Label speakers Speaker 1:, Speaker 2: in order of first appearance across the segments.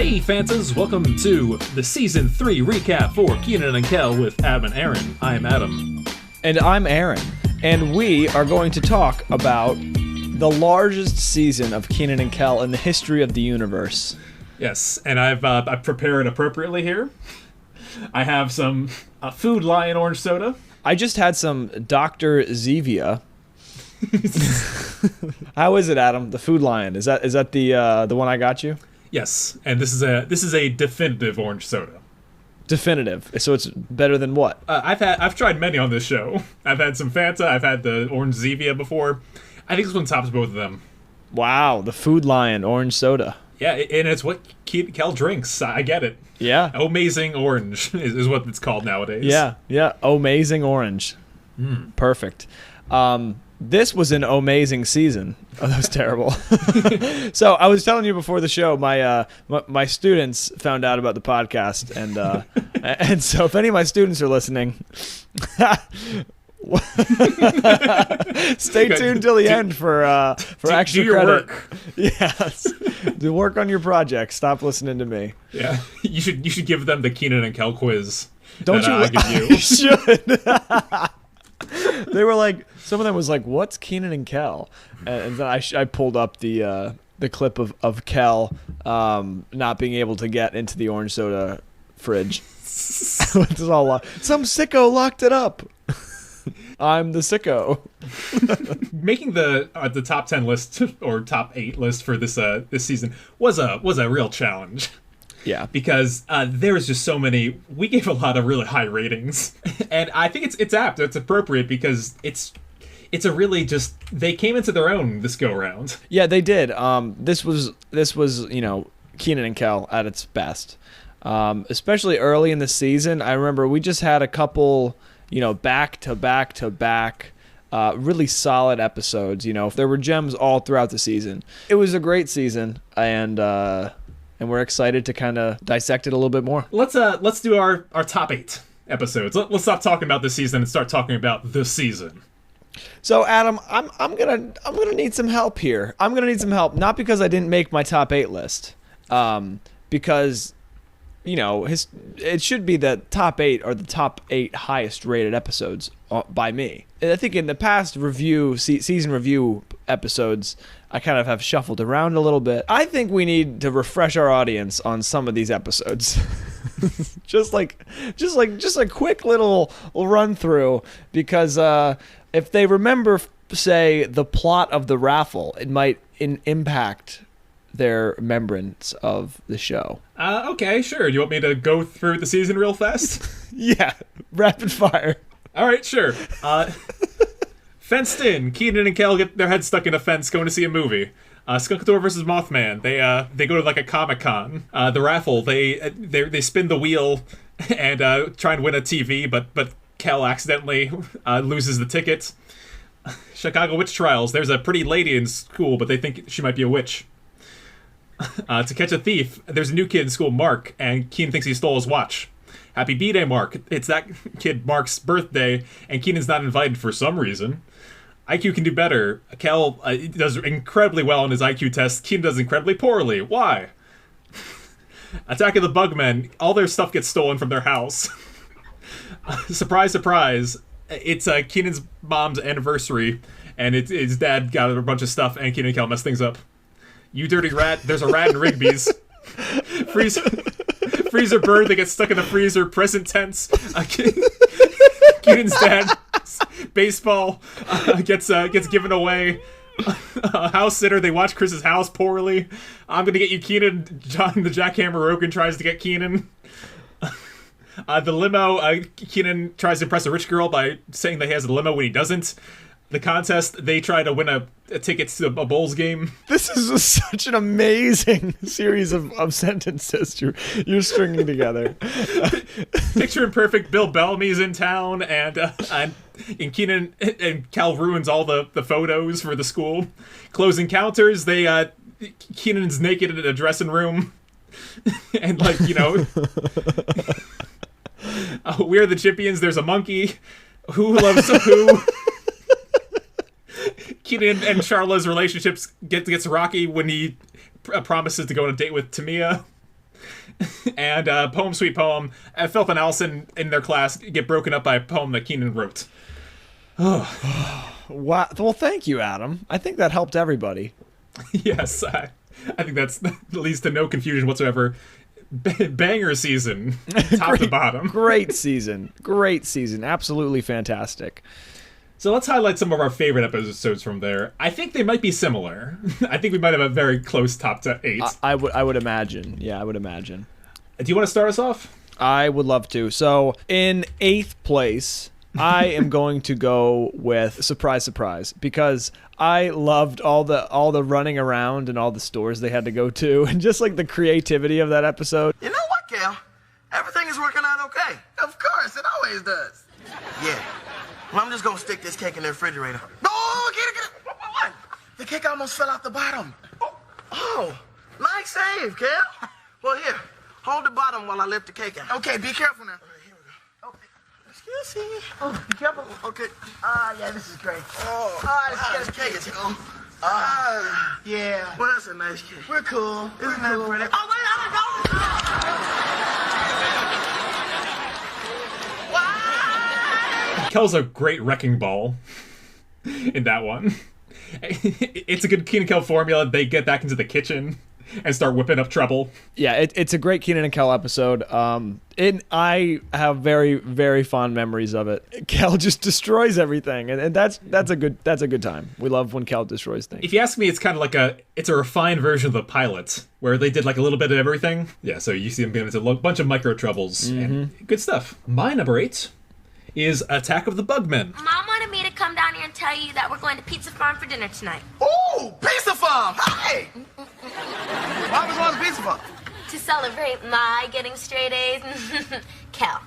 Speaker 1: Hey Fantas, welcome to the Season 3 recap for Kenan and Kel with Adam and Aaron. I'm Adam.
Speaker 2: And I'm Aaron. And we are going to talk about the largest season of Kenan and Kel in the history of the universe.
Speaker 1: Yes, and I've prepared appropriately here. I have some Food Lion orange soda.
Speaker 2: I just had some Dr. Zevia. How is it, Adam? The Food Lion. Is that the one I got you?
Speaker 1: Yes, and this is a definitive orange soda.
Speaker 2: Definitive. So it's better than what?
Speaker 1: I've tried many on this show. I've had some Fanta. I've had the orange Zevia before. I think this one tops both of them.
Speaker 2: Wow, the Food Lion orange soda.
Speaker 1: Yeah, and it's what Kel drinks. I get it.
Speaker 2: Yeah.
Speaker 1: Amazing orange is what it's called nowadays.
Speaker 2: Yeah. Amazing orange. Perfect. This was an amazing season. Oh, that was terrible. So I was telling you before the show, my students found out about the podcast, and so if any of my students are listening, stay tuned till the end for extra
Speaker 1: do your
Speaker 2: credit.
Speaker 1: Work.
Speaker 2: Yes, do work on your project. Stop listening to me.
Speaker 1: Yeah, you should give them the Kenan and Kel quiz.
Speaker 2: Don't you?
Speaker 1: I give you.
Speaker 2: You should. They were like, some of them was like, "What's Kenan and Kel?" And then I pulled up the clip of Kel not being able to get into the orange soda fridge. It's all some sicko locked it up. I'm the sicko.
Speaker 1: Making the top 10 list or top 8 list for this season was a real challenge.
Speaker 2: Yeah,
Speaker 1: because there was just so many. We gave a lot of really high ratings, and I think it's apt. It's appropriate because it's a really just they came into their own this go round.
Speaker 2: Yeah, they did. This was Kenan and Kel at its best, especially early in the season. I remember we just had a couple back to back. Really solid episodes. There were gems all throughout the season. It was a great season, and we're excited to kind of dissect it a little bit more.
Speaker 1: Let's do our top 8 episodes. Let's stop talking about this season and start talking about the season.
Speaker 2: So Adam, I'm gonna need some help here. I'm gonna need some help, not because I didn't make my top 8 list, because it should be the top 8 are the top 8 highest rated episodes by me. And I think in the past season review episodes, I kind of have shuffled around a little bit. I think we need to refresh our audience on some of these episodes. just a quick little run through, because if they remember, say, the plot of the raffle, it might impact their remembrance of the show.
Speaker 1: Okay, sure. You want me to go through the season real fast?
Speaker 2: Yeah, rapid fire.
Speaker 1: All right, sure. Fenced in, Kenan and Kel get their heads stuck in a fence going to see a movie. Skunkator versus Mothman. They go to like a Comic-Con. The raffle. They spin the wheel and try and win a TV, but Kel accidentally loses the ticket. Chicago witch trials. There's a pretty lady in school, but they think she might be a witch. To catch a thief, there's a new kid in school, Marc, and Kenan thinks he stole his watch. Happy B-Day, Marc. It's that kid Marc's birthday, and Kenan's not invited for some reason. IQ can do better. Kel does incredibly well on his IQ test. Kenan does incredibly poorly. Why? Attack of the Bugmen. All their stuff gets stolen from their house. Surprise, surprise. It's Kenan's mom's anniversary, and his dad got a bunch of stuff, and Kenan and Kel mess things up. You dirty rat. There's a rat in Rigby's. Freezer bird that gets stuck in the freezer. Present tense. Kenan's dad. Baseball gets given away. House sitter. They watch Chris's house poorly. I'm gonna get you, Kenan. John the Jackhammer Rogan tries to get Kenan. The limo. Kenan tries to impress a rich girl by saying that he has a limo when he doesn't. The contest. They try to win a ticket to a Bulls game.
Speaker 2: This is such an amazing series of sentences you're stringing together.
Speaker 1: Picture imperfect. Bill Bellamy's in town, and Kenan and Kel ruins all the photos for the school. Close encounters. Kenan's naked in a dressing room, and we are the chimpions. There's a monkey. Who loves who? Kenan and Charla's relationships gets rocky when he promises to go on a date with Tamia. and Poem Sweet Poem. Philip and Allison in their class get broken up by a poem that Kenan wrote.
Speaker 2: Wow. Well, thank you, Adam. I think that helped everybody.
Speaker 1: Yes, I think that leads to no confusion whatsoever. Banger season, top to bottom.
Speaker 2: Great season. Absolutely fantastic.
Speaker 1: So let's highlight some of our favorite episodes from there. I think they might be similar. I think we might have a very close top to 8.
Speaker 2: I would imagine. Yeah, I would imagine.
Speaker 1: Do you want to start us off?
Speaker 2: I would love to. So in 8th place, I am going to go with Surprise Surprise, because I loved all the running around and all the stores they had to go to, and just like the creativity of that episode.
Speaker 3: You know what, Cal? Everything is working out okay. Of course, it always does. Yeah. Well, I'm just gonna stick this cake in the refrigerator. No, get it. What? The cake almost fell out the bottom. Oh, nice save, Cal. Well, here, hold the bottom while I lift the cake out. Okay, be careful now. All right, here we go. Okay. Excuse me. Oh, be careful. Okay. Yeah, this is great. This cake is cool. Yeah. Well, that's a nice cake. We're cool. Isn't that pretty? Oh, wait,
Speaker 1: Kel's a great wrecking ball in that one. It's a good Kenan and Kel formula. They get back into the kitchen and start whipping up trouble. Yeah,
Speaker 2: it's a great Kenan and Kel episode. I have very, very fond memories of it. Kel just destroys everything, and that's a good time. We love when Kel destroys things.
Speaker 1: If you ask me, it's kind of like a refined version of the pilot, where they did like a little bit of everything. Yeah, so you see them getting into a bunch of micro troubles and good stuff. My number 8 is Attack of the Bugmen.
Speaker 4: Mom wanted me to come down here and tell you that we're going to Pizza Farm for dinner tonight.
Speaker 3: Ooh, Pizza Farm! Hey! Why was going to Pizza Farm?
Speaker 4: To celebrate my getting straight A's. Kel,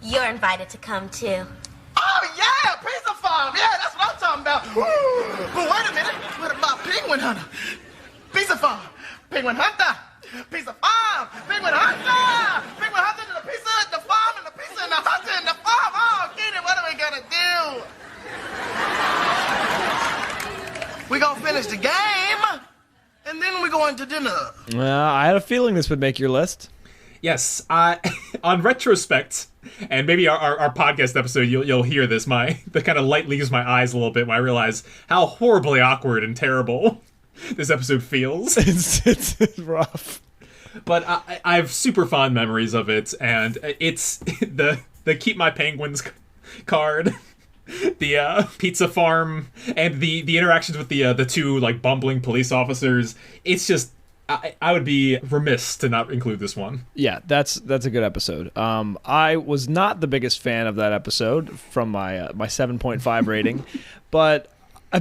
Speaker 4: you're invited to come too.
Speaker 3: Oh, yeah! Pizza Farm! Yeah, that's what I'm talking about. Ooh. But wait a minute. What about Penguin Hunter? Pizza Farm. Penguin Hunter. Pizza Farm. Penguin Hunter. Penguin Hunter to the pizza at the farm and the pizza and the hunter and the farm. Oh, Kenan, what are we going to do? We're going to finish the game, and then we're going to dinner.
Speaker 2: I had a feeling this would make your list.
Speaker 1: Yes, on retrospect, and maybe our podcast episode, you'll hear this. The kind of light leaves my eyes a little bit when I realize how horribly awkward and terrible this episode feels.
Speaker 2: It's rough.
Speaker 1: But I have super fond memories of it, and it's the Keep My Penguins card, the Pizza Farm, and the interactions with the two like bumbling police officers. It's just I would be remiss to not include this one.
Speaker 2: Yeah, that's a good episode. I was not the biggest fan of that episode from my 7.5 rating, but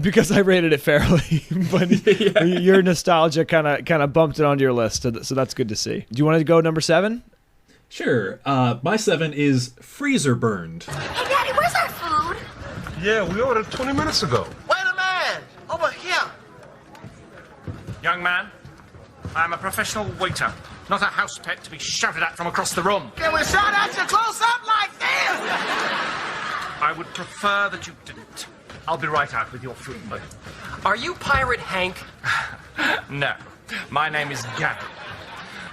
Speaker 2: because I rated it fairly, but yeah. Your nostalgia kind of bumped it onto your list, so that's good to see. Do you want to go number 7?
Speaker 1: Sure. My 7 is Freezer Burned.
Speaker 4: Hey, Daddy, where's our food?
Speaker 5: Yeah, we ordered 20 minutes ago.
Speaker 3: Wait a minute. Over here.
Speaker 6: Young man, I am a professional waiter, not a house pet to be shouted at from across the room.
Speaker 3: Can we shout at you close up like this?
Speaker 6: I would prefer that you didn't. I'll be right out with your food, buddy.
Speaker 7: Are you Pirate Hank?
Speaker 6: No, my name is Gavin.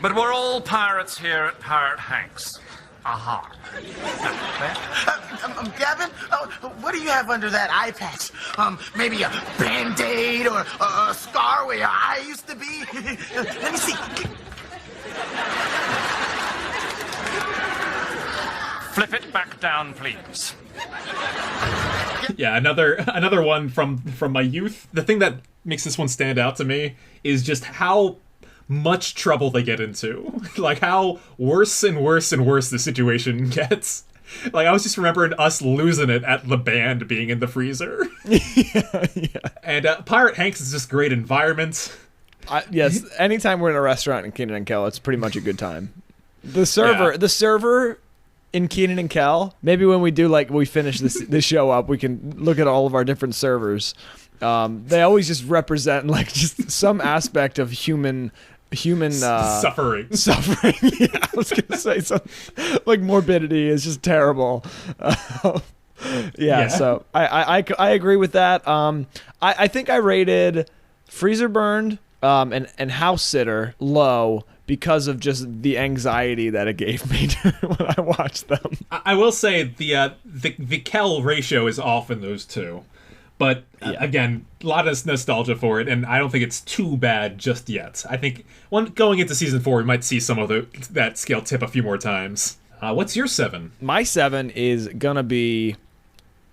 Speaker 6: But we're all pirates here at Pirate Hank's. Aha.
Speaker 3: Gavin, what do you have under that eye patch? Maybe a Band-Aid or a scar where your eye used to be? Let me see.
Speaker 6: Flip it back down, please.
Speaker 1: Yeah, another one from my youth. The thing that makes this one stand out to me is just how much trouble they get into. Like how worse and worse and worse the situation gets. Like I was just remembering us losing it at the band being in the freezer.
Speaker 2: yeah.
Speaker 1: And Pirate Hanks is just great environment.
Speaker 2: Yes, anytime we're in a restaurant in Kenan and Kel, it's pretty much a good time. The server in Kenan and Kel, maybe when we do we finish this show up, we can look at all of our different servers. They always just represent just some aspect of human
Speaker 1: suffering.
Speaker 2: Yeah, I was gonna say something like morbidity is just terrible. So I agree with that. I think I rated Freezer Burned and House Sitter low because of just the anxiety that it gave me when I watched them.
Speaker 1: I will say the Kel ratio is off in those two. But again, a lot of nostalgia for it, and I don't think it's too bad just yet. I think going into season 4, we might see some of that scale tip a few more times. What's your 7?
Speaker 2: My 7 is gonna be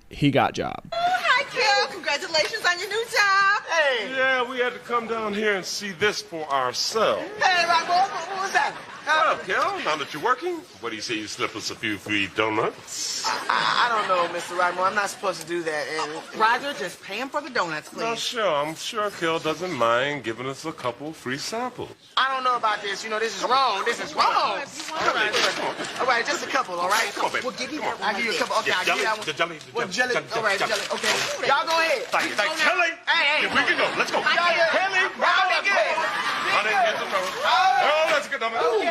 Speaker 2: He Got Job.
Speaker 8: Hi, Kel. Congratulations on your new job.
Speaker 5: Hey. Yeah, we had to come down here and see this for ourselves.
Speaker 8: Hey, Rambo, what was that?
Speaker 5: Well, Kel, now that you're working, what do you say you slip us a few free donuts?
Speaker 3: I don't know, Mr. Rodmo. I'm not supposed to do that. And
Speaker 8: Roger, just pay him for the donuts, please.
Speaker 5: No, sure. I'm sure Kel doesn't mind giving us a couple free samples.
Speaker 3: I don't know about this. You know, this is wrong. This is wrong. All right, just a couple, all right?
Speaker 5: Come on, baby.
Speaker 8: We'll give you
Speaker 5: Come
Speaker 8: that
Speaker 5: on.
Speaker 8: one.
Speaker 3: I'll give you a couple. Okay, I'll give you that one.
Speaker 5: The jelly.
Speaker 3: What jelly? All right, jelly. Okay. Y'all go ahead.
Speaker 5: Thank you. Kelly.
Speaker 3: Hey.
Speaker 5: Here we can go. Let's go.
Speaker 3: Kelly. Round again.
Speaker 5: Honey, get the number. Oh, that's a good number.
Speaker 3: I'll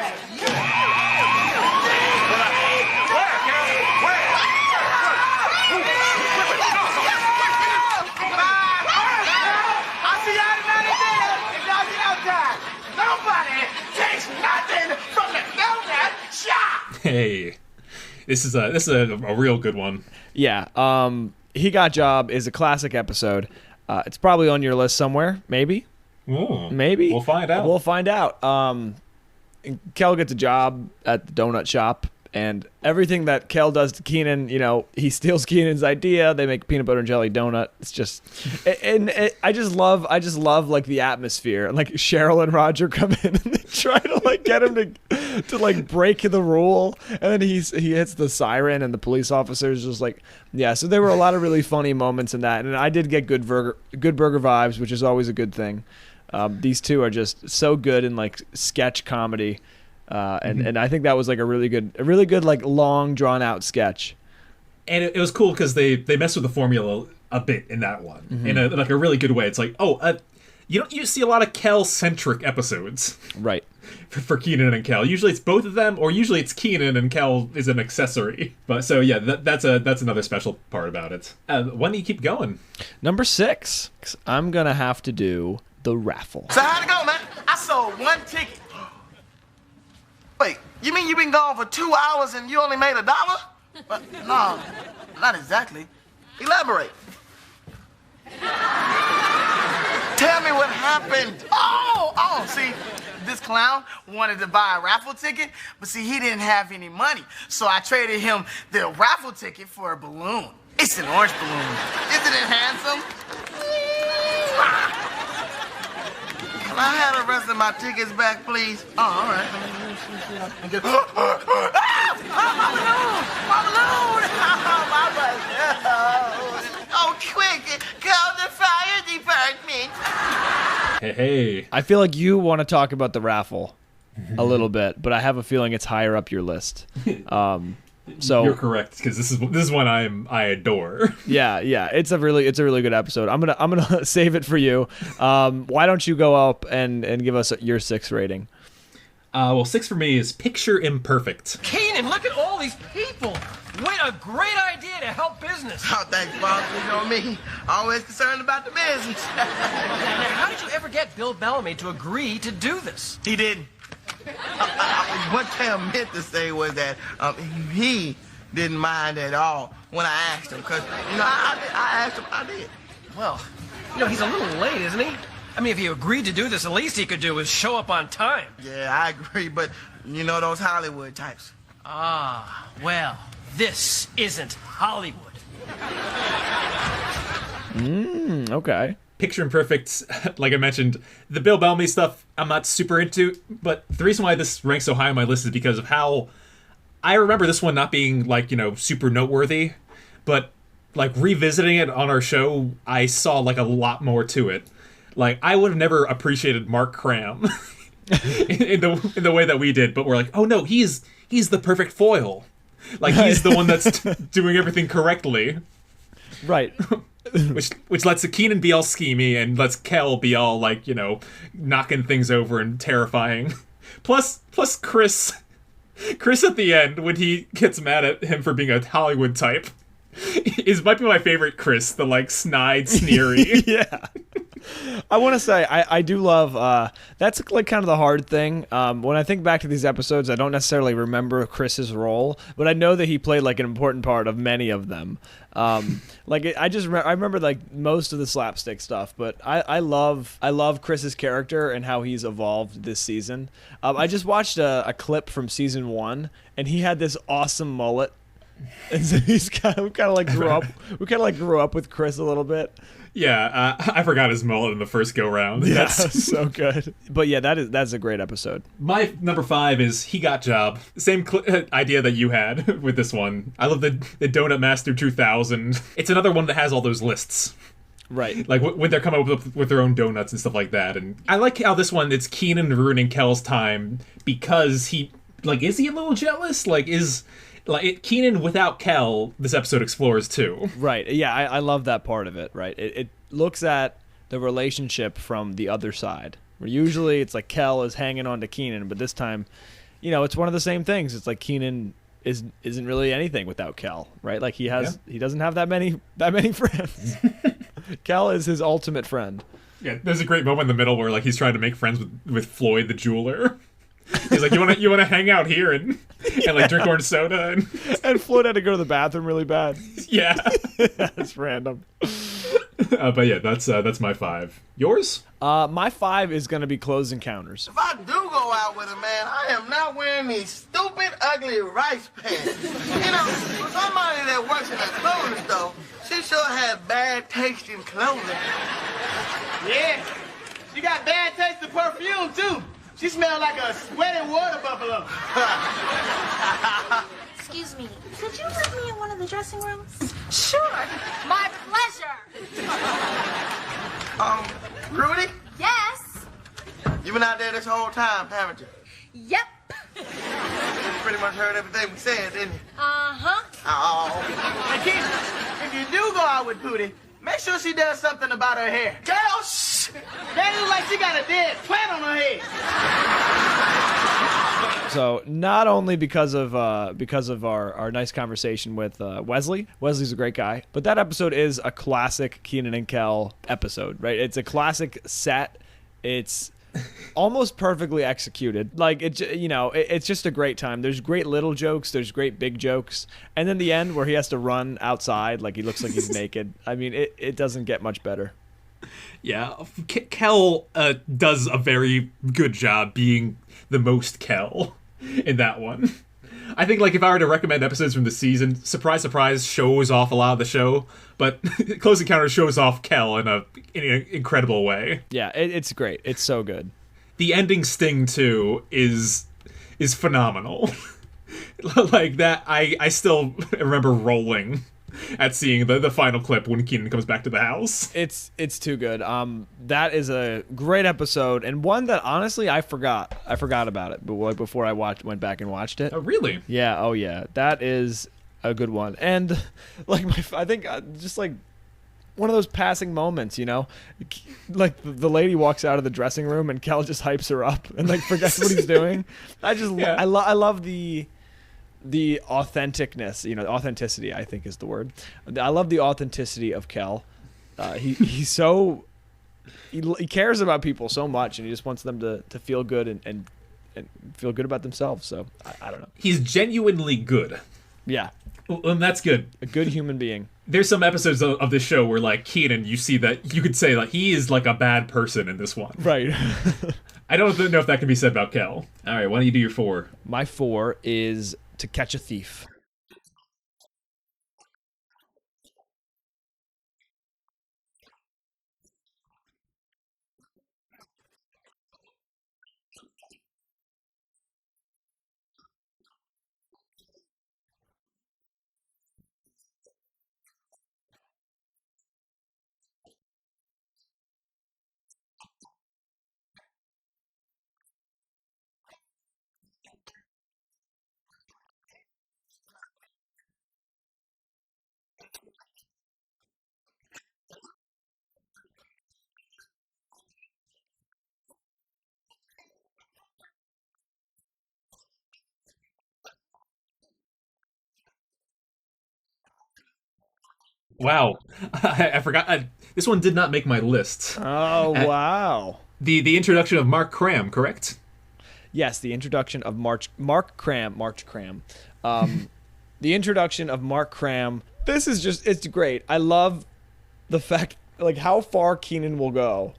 Speaker 3: see y'all tonight at dinner if y'all get outside. Nobody takes nothing from the donut shop.
Speaker 1: Hey, this is a real good one.
Speaker 2: Yeah, He Got Job is a classic episode. It's probably on your list somewhere, maybe.
Speaker 1: Ooh,
Speaker 2: Maybe.
Speaker 1: We'll find out.
Speaker 2: We'll find out. Kel gets a job at the donut shop, and everything that Kel does to Kenan, he steals Kenan's idea. They make peanut butter and jelly donut. It's just, I just love like the atmosphere. And like Cheryl and Roger come in and they try to like get him to like break the rule, and then he hits the siren, and the police officer's just like, yeah. So there were a lot of really funny moments in that, and I did get good burger vibes, which is always a good thing. These two are just so good in like sketch comedy, and I think that was like a really good like long drawn out sketch.
Speaker 1: And it was cool because they messed with the formula a bit in that one in a really good way. It's like, you see a lot of Kel centric episodes,
Speaker 2: Right?
Speaker 1: for Kenan and Kel. Usually it's both of them, or usually it's Kenan and Kel is an accessory. But so yeah, that's another special part about it. When do you keep going?
Speaker 2: Number 6, I'm gonna have to do the raffle.
Speaker 3: So how'd it go, man? I sold 1 ticket. Wait, you mean you've been gone for 2 hours and you only made $1? No, not exactly. Elaborate. Tell me what happened. Oh, see, this clown wanted to buy a raffle ticket, but see, he didn't have any money. So I traded him the raffle ticket for a balloon. It's an orange balloon. Isn't it handsome? Can I have the rest of my tickets back, please? Oh, all right. My balloon! Oh, quick! Call the fire department!
Speaker 1: Hey.
Speaker 2: I feel like you want to talk about the raffle a little bit, but I have a feeling it's higher up your list. So
Speaker 1: You're correct, because this is one I adore.
Speaker 2: yeah, it's a really good episode. I'm gonna save it for you. Why don't you go up and give us your 6 rating?
Speaker 1: Well, 6 for me is Picture Imperfect.
Speaker 7: Kenan, look at all these people. What a great idea to help business.
Speaker 3: Oh, thanks, boss. You know me. Always concerned about the business.
Speaker 7: Now, how did you ever get Bill Bellamy to agree to do this?
Speaker 3: He didn't. What Cam meant to say was that he didn't mind at all when I asked him. Because, I asked him, I did.
Speaker 7: Well, he's a little late, isn't he? I mean, if he agreed to do this, the least he could do is show up on time.
Speaker 3: Yeah, I agree, but those Hollywood types.
Speaker 7: Ah, well, this isn't Hollywood.
Speaker 2: Okay.
Speaker 1: Picture Imperfect, like I mentioned, the Bill Bellamy stuff I'm not super into, but the reason why this ranks so high on my list is because of how I remember this one not being like, super noteworthy, but like revisiting it on our show, I saw like a lot more to it. Like I would have never appreciated Mark Cram in the way that we did, but we're like, oh no, he's the perfect foil. Like he's the one that's doing everything correctly.
Speaker 2: Right.
Speaker 1: Which lets Kenan be all schemy and lets Kel be all like, knocking things over and terrifying. Plus Chris at the end, when he gets mad at him for being a Hollywood type, might be my favorite Chris, the like snide, sneery.
Speaker 2: Yeah. I want to say I do love that's like kind of the hard thing. When I think back to these episodes, I don't necessarily remember Chris's role, but I know that he played like an important part of many of them. I remember like most of the slapstick stuff, but I love Chris's character and how he's evolved this season. I just watched a clip from season 1, and he had this awesome mullet. And so we kind of like grew up with Chris a little bit.
Speaker 1: Yeah, I forgot his mullet in the first go round.
Speaker 2: Yeah,
Speaker 1: That's
Speaker 2: so good. But yeah, that's a great episode.
Speaker 1: My number 5 is He Got Job. Same idea that you had with this one. I love the Donut Master 2000. It's another one that has all those lists.
Speaker 2: Right.
Speaker 1: Like when they're coming up with their own donuts and stuff like that. And I like how this one, it's Kenan ruining Kel's time because he, like, is he a little jealous? Like, Kenan without Kel, this episode explores too.
Speaker 2: Right. Yeah, I love that part of it. Right. It looks at the relationship from the other side. Where usually it's like Kel is hanging on to Kenan, but this time, it's one of the same things. It's like Kenan isn't really anything without Kel, right? Like he doesn't have that many friends. Kel is his ultimate friend.
Speaker 1: Yeah, there's a great moment in the middle where like he's trying to make friends with Floyd the jeweler. He's like, you want to hang out here and like drink orange soda
Speaker 2: and Floyd had to go to the bathroom really bad.
Speaker 1: Yeah,
Speaker 2: that's random.
Speaker 1: But yeah, that's my 5. Yours?
Speaker 2: My 5 is gonna be Close Encounters.
Speaker 3: If I do go out with a man, I am not wearing these stupid, ugly rice pants. For somebody that works in a clothing store, she sure have bad taste in clothing.
Speaker 9: Yeah, she got bad taste in perfume too. She smells like a sweaty water buffalo.
Speaker 4: Excuse me, could you put me in one of the dressing rooms?
Speaker 8: Sure.
Speaker 4: My pleasure.
Speaker 3: Rudy,
Speaker 4: Yes.
Speaker 3: you been out there this whole time, haven't you?
Speaker 4: Yep.
Speaker 3: You pretty much heard everything we said, didn't you?
Speaker 4: Uh-huh.
Speaker 3: Oh.
Speaker 9: And Kenan, if you do go out with Pootie, make sure she does something about her hair.
Speaker 3: Girl, shh!
Speaker 9: That looks like she got a dead plant on her head.
Speaker 2: So not only because of our nice conversation with Wesley. Wesley's a great guy, but that episode is a classic Kenan and Kel episode, right? It's a classic set. It's almost perfectly executed. Like it's just a great time. There's great little jokes, there's great big jokes, and then the end where he has to run outside like he looks like he's naked. I mean, it doesn't get much better.
Speaker 1: Yeah, Kel does a very good job being the most Kel in that one. I think, like, if I were to recommend episodes from the season, Surprise Surprise shows off a lot of the show, but Close Encounters shows off Kel in an incredible way.
Speaker 2: Yeah, it's great. It's so good.
Speaker 1: The ending sting, too, is phenomenal. Like, that, I still remember rolling at seeing the final clip when Kenan comes back to the house.
Speaker 2: It's too good. That is a great episode, and one that honestly I forgot about it, but like before I went back and watched it.
Speaker 1: Oh, really?
Speaker 2: Yeah. Oh, yeah. That is a good one, and like I think just like one of those passing moments, like the lady walks out of the dressing room and Kel just hypes her up and like forgets what he's doing. I love the authenticness, authenticity, I think is the word. I love the authenticity of Kel. He cares about people so much, and he just wants them to feel good and feel good about themselves. So I don't know.
Speaker 1: He's genuinely good.
Speaker 2: Yeah.
Speaker 1: And that's good.
Speaker 2: A good human being.
Speaker 1: There's some episodes of this show where, like, Kenan, you see that you could say, like, he is like a bad person in this one.
Speaker 2: Right.
Speaker 1: I don't know if that can be said about Kel. All right, why don't you do your 4?
Speaker 2: My 4 is To Catch a Thief.
Speaker 1: Wow, I forgot. This one did not make my list.
Speaker 2: Oh, wow.
Speaker 1: The introduction of Mark Cram, correct?
Speaker 2: Yes, the introduction of Mark Cram. The introduction of Mark Cram. This is just, it's great. I love the fact, like, how far Kenan will go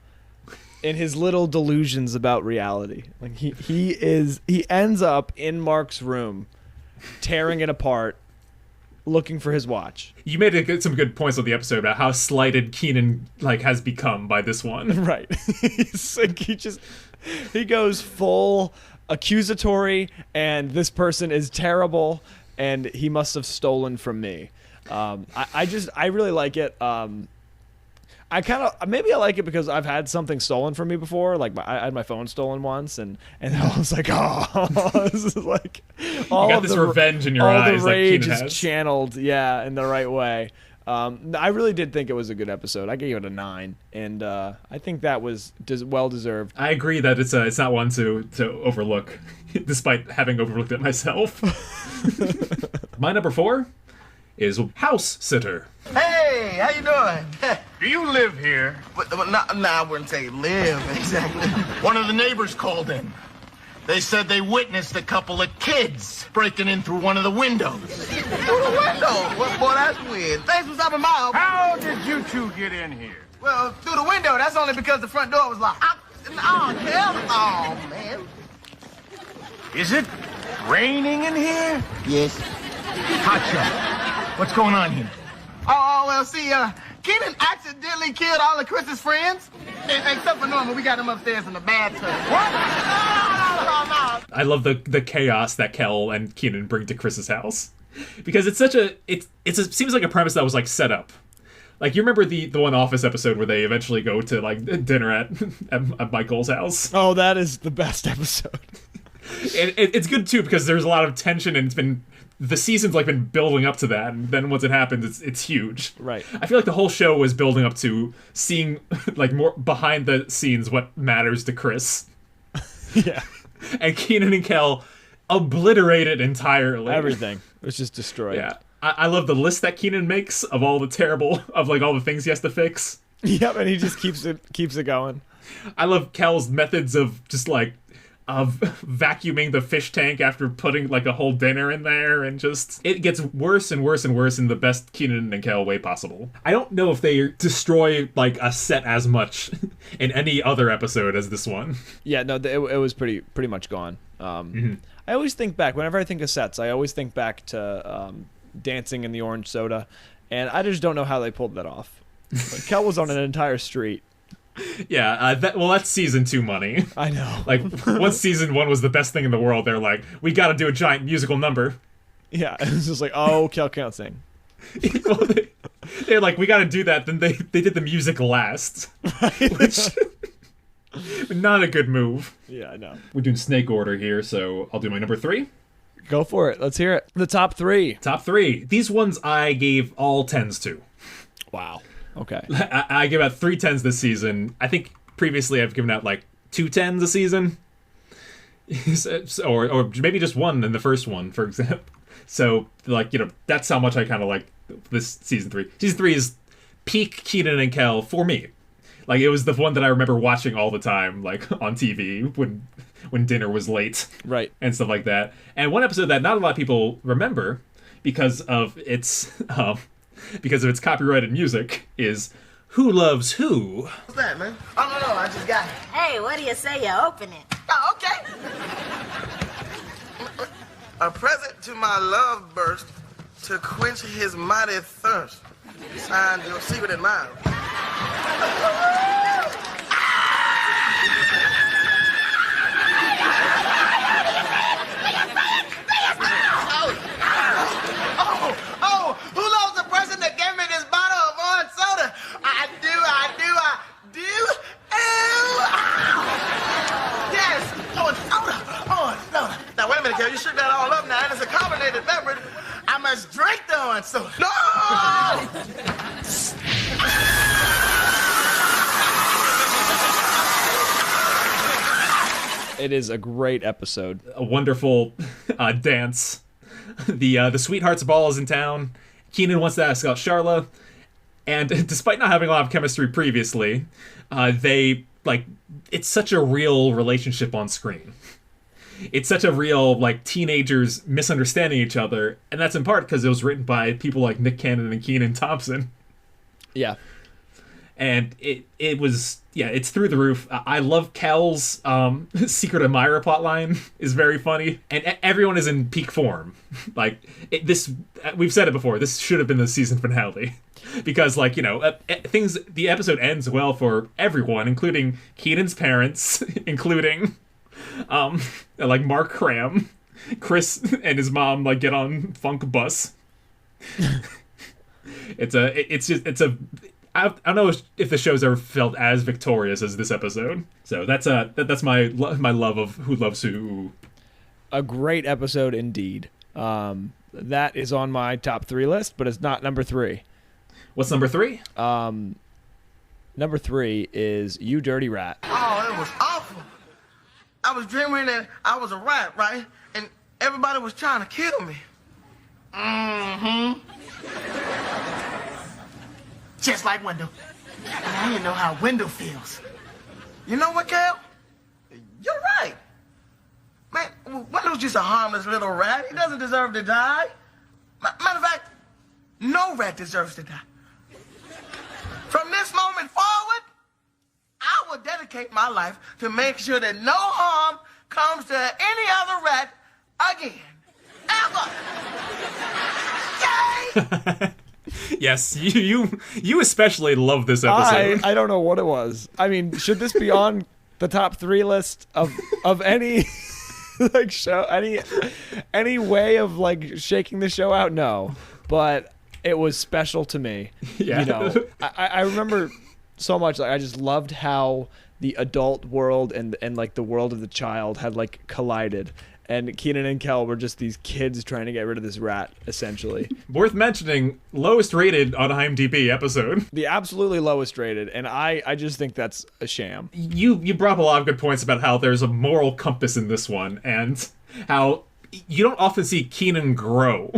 Speaker 2: in his little delusions about reality. Like, he ends up in Mark's room, tearing it apart, looking for his watch.
Speaker 1: You made some good points on the episode about how slighted Kenan has become by this one.
Speaker 2: Right. He's like, he goes full accusatory, and this person is terrible, and he must have stolen from me. I really like it. Maybe I like it because I've had something stolen from me before. Like I had my phone stolen once, and I was like, oh, this is like all
Speaker 1: you got
Speaker 2: of
Speaker 1: this
Speaker 2: the
Speaker 1: revenge in your
Speaker 2: all
Speaker 1: eyes,
Speaker 2: the rage
Speaker 1: like Kenan
Speaker 2: is
Speaker 1: has.
Speaker 2: channeled, in the right way. I really did think it was a good episode. I gave it a 9, and I think that was well deserved.
Speaker 1: I agree that it's not one to overlook, despite having overlooked it myself. My number 4 is housesitter.
Speaker 3: Hey, how you doing?
Speaker 9: Do you live here?
Speaker 3: I wouldn't say live, exactly.
Speaker 9: One of the neighbors called in. They said they witnessed a couple of kids breaking in through one of the windows.
Speaker 3: Through the window? Well, boy, that's weird. Thanks for stopping by.
Speaker 9: How did you two get in here?
Speaker 3: Well, through the window, that's only because the front door was locked. Oh, man.
Speaker 9: Is it raining in here?
Speaker 3: Yes.
Speaker 9: Hotshot. What's going on here?
Speaker 3: Oh, well, see, Kenan accidentally killed all of Chris's friends. Except for Norma, we got him upstairs in the bathtub. What? No.
Speaker 1: I love the chaos that Kel and Kenan bring to Chris's house, because it's seems like a premise that was set up. Like, you remember the one Office episode where they eventually go to dinner at Michael's house?
Speaker 2: Oh, that is the best episode.
Speaker 1: It's good too because there's a lot of tension, and the season's been building up to that, and then once it happens, it's huge.
Speaker 2: Right.
Speaker 1: I feel like the whole show was building up to seeing more behind the scenes what matters to Chris.
Speaker 2: Yeah.
Speaker 1: And Kenan and Kel obliterate it entirely.
Speaker 2: Everything was just destroyed.
Speaker 1: Yeah. I love the list that Kenan makes of all the terrible of all the things he has to fix.
Speaker 2: Yep, and he just keeps it going.
Speaker 1: I love Kel's methods of just of vacuuming the fish tank after putting a whole dinner in there, and just it gets worse and worse and worse in the best Kenan and Kel way possible. I don't know if they destroy a set as much in any other episode as this one.
Speaker 2: Yeah, no, it was pretty much gone. I always think back, whenever I think of sets, I always think back to Dancing in the Orange Soda, and I just don't know how they pulled that off. Kel was on an entire street.
Speaker 1: Yeah, that's season 2 money.
Speaker 2: I know.
Speaker 1: Once season 1 was the best thing in the world, they're like, we gotta do a giant musical number.
Speaker 2: Yeah, it's just oh, Kel can't sing.
Speaker 1: Well, they're like, we gotta do that. Then they did the music last.
Speaker 2: Right.
Speaker 1: Which, not a good move.
Speaker 2: Yeah, I know.
Speaker 1: We're doing snake order here, so I'll do my number 3.
Speaker 2: Go for it. Let's hear it. The top 3.
Speaker 1: Top 3. These ones I gave all 10s to.
Speaker 2: Wow. Okay.
Speaker 1: I give out 3 10s this season. I think previously I've given out 2 10s a season. or maybe just one in the first one, for example. So, that's how much I kind of like this season 3. Season 3 is peak Kenan and Kel for me. It was the one that I remember watching all the time, on TV when dinner was late.
Speaker 2: Right.
Speaker 1: And stuff like that. And one episode that not a lot of people remember because of its copyrighted music is Who Loves Who?
Speaker 3: What's that, man? Oh, no, I just got it.
Speaker 4: Hey, what do you say you open it?
Speaker 3: Oh, okay. A present to my love burst to quench his mighty thirst. Signed, your secret admirer. Oh, who loves the person that gave me this bottle of orange soda? I do. Yes, orange soda. Now, wait a minute, Kel, you shook that all up now, and it's a carbonated beverage. I must drink the orange soda. No!
Speaker 2: It is a great episode.
Speaker 1: A wonderful dance. The Sweethearts Ball is in town. Kenan wants to ask out Charla, And despite not having a lot of chemistry previously, they, like, it's such a real relationship on screen. It's such a real, like, teenagers misunderstanding each other, and that's in part because it was written by people like Nick Cannon and Kenan Thompson.
Speaker 2: Yeah.
Speaker 1: And it was, yeah, it's through the roof. I love Kel's secret admirer plotline is very funny, and everyone is in peak form. Like, we've said it before, this should have been the season finale. Because, like, you know, the episode ends well for everyone, including Kenan's parents, including, like, Mark Cram. Chris and his mom, like, get on Funk Bus. I don't know if the show's ever felt as victorious as this episode. So that's my love of Who Loves Who.
Speaker 2: A great episode indeed. That is on my top 3 list, but it's not number 3.
Speaker 1: What's number 3?
Speaker 2: Number 3 is You Dirty Rat.
Speaker 3: Oh, it was awful. I was dreaming that I was a rat, right? And everybody was trying to kill me. Mm-hmm.
Speaker 9: Just like Wendell. Now you know how Wendell feels.
Speaker 3: You know what, Cal? You're right. Man, Wendell's just a harmless little rat. He doesn't deserve to die. Matter of fact, no rat deserves to die. From this moment forward, I will dedicate my life to make sure that no harm comes to any other rat again. Ever. Yay!
Speaker 1: Yes, you especially love this episode.
Speaker 2: I don't know what it was. I mean, should this be on the top 3 list of any like show, any way of like shaking the show out? No, but it was special to me.
Speaker 1: Yeah.
Speaker 2: You know, I remember so much. Like, I just loved how the adult world and like the world of the child had like collided. And Kenan and Kel were just these kids trying to get rid of this rat, essentially.
Speaker 1: Worth mentioning, lowest rated on IMDb episode.
Speaker 2: The absolutely lowest rated, and I just think that's a sham.
Speaker 1: You brought up a lot of good points about how there's a moral compass in this one, and how you don't often see Kenan grow.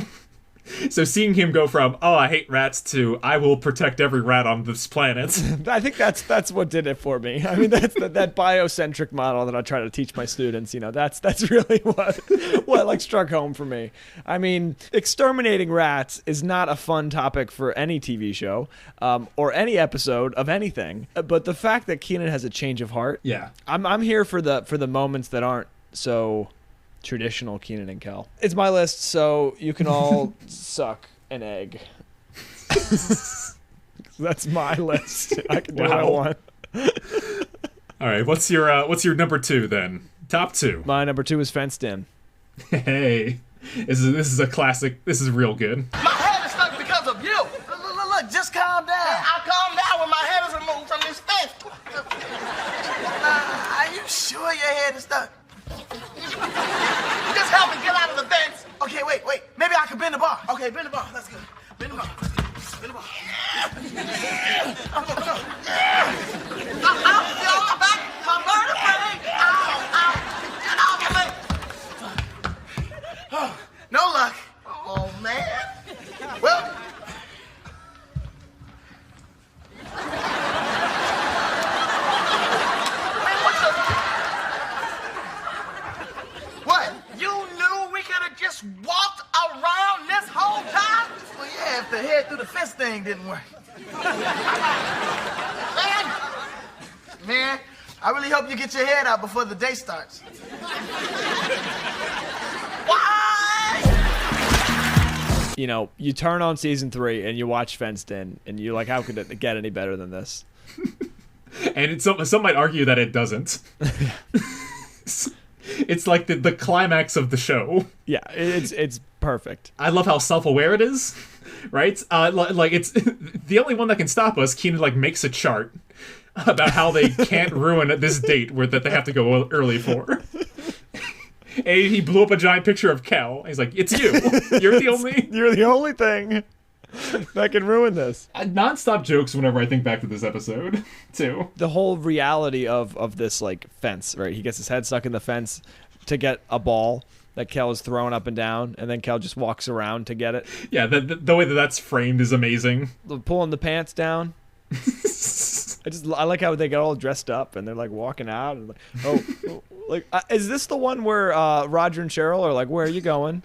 Speaker 1: So seeing him go from, oh, I hate rats, to, I will protect every rat on this planet.
Speaker 2: I think that's what did it for me. I mean, that's that biocentric model that I try to teach my students. You know, that's really what like struck home for me. I mean, exterminating rats is not a fun topic for any TV show or any episode of anything. But the fact that Kenan has a change of heart,
Speaker 1: yeah,
Speaker 2: I'm here for the moments that aren't so traditional Kenan and Kel. It's my list, so you can all suck an egg. That's my list. I can do what I want.
Speaker 1: All right, what's your number 2 then? Top 2.
Speaker 2: My number 2 is Fenced In.
Speaker 1: Hey, this is a classic. This is real good.
Speaker 3: My head is stuck because of you. Look, just calm down. I'll calm down when my head is removed from this fence. Are you sure your head is stuck? Just help me get out of the fence. Okay, wait. Maybe I can bend the bar. Okay, bend the bar. That's good. Bend the bar. Bend the bar. Ow, get on my back. My vertebrae. Ow. Get off of me. Oh, no luck. Oh, man. Well. What? You knew we could have just walked around this whole time? Well, yeah, if the head through the fence thing didn't work. Man, I really hope you get your head out before the day starts. Why?
Speaker 2: You know, you turn on season 3 and you watch Fenced In, and you're like, how could it get any better than this?
Speaker 1: And some might argue that it doesn't. It's like the climax of the show.
Speaker 2: Yeah, it's perfect.
Speaker 1: I love how self-aware it is, right? Like it's the only one that can stop us. Kenan like makes a chart about how they can't ruin this date that they have to go early for. And he blew up a giant picture of Kel. He's like, "It's you. You're
Speaker 2: the only thing that can ruin this."
Speaker 1: Non-stop jokes whenever I think back to this episode, too.
Speaker 2: The whole reality of this like fence, right? He gets his head stuck in the fence to get a ball that Kel is throwing up and down, and then Kel just walks around to get it.
Speaker 1: Yeah, the way that that's framed is amazing.
Speaker 2: Pulling the pants down. I like how they get all dressed up and they're like walking out and like, is this the one where Roger and Cheryl are like, where are you going?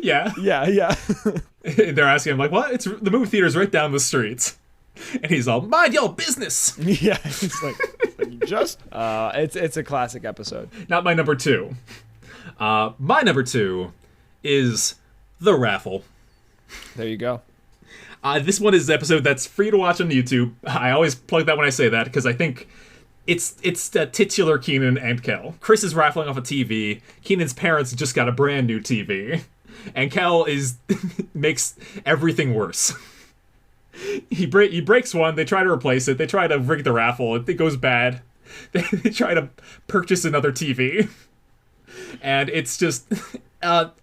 Speaker 1: Yeah.
Speaker 2: Yeah.
Speaker 1: They're asking him like, what? It's the movie theater's right down the street. And he's all, mind your business.
Speaker 2: Yeah, it's like it's a classic episode.
Speaker 1: Not my number 2. My number 2 is the raffle.
Speaker 2: There you go.
Speaker 1: This one is an episode that's free to watch on YouTube. I always plug that when I say that because I think it's the titular Kenan and Kel. Chris is raffling off a TV. Kenan's parents just got a brand new TV, and Kel makes everything worse. He breaks one. They try to replace it. They try to rig the raffle. It goes bad. They try to purchase another TV, and it's just.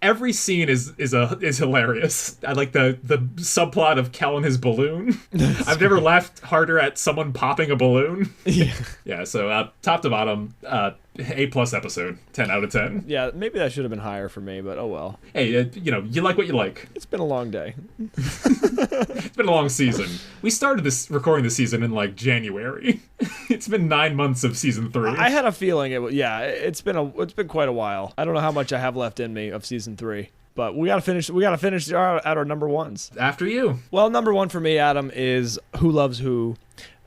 Speaker 1: Every scene is hilarious. I like the subplot of Kel and his balloon. I've never laughed harder at someone popping a balloon. Yeah. So top to bottom, A+ episode, 10 out of 10.
Speaker 2: Yeah, maybe that should have been higher for me, but oh well.
Speaker 1: Hey, you like what you like.
Speaker 2: It's been a long day.
Speaker 1: It's been a long season. We started recording this season in like January. It's been 9 months of season 3.
Speaker 2: I had a feeling it's been quite a while. I don't know how much I have left in me of season 3. But we gotta finish at our number ones.
Speaker 1: After you.
Speaker 2: Well, number 1 for me, Adam, is Who Loves Who.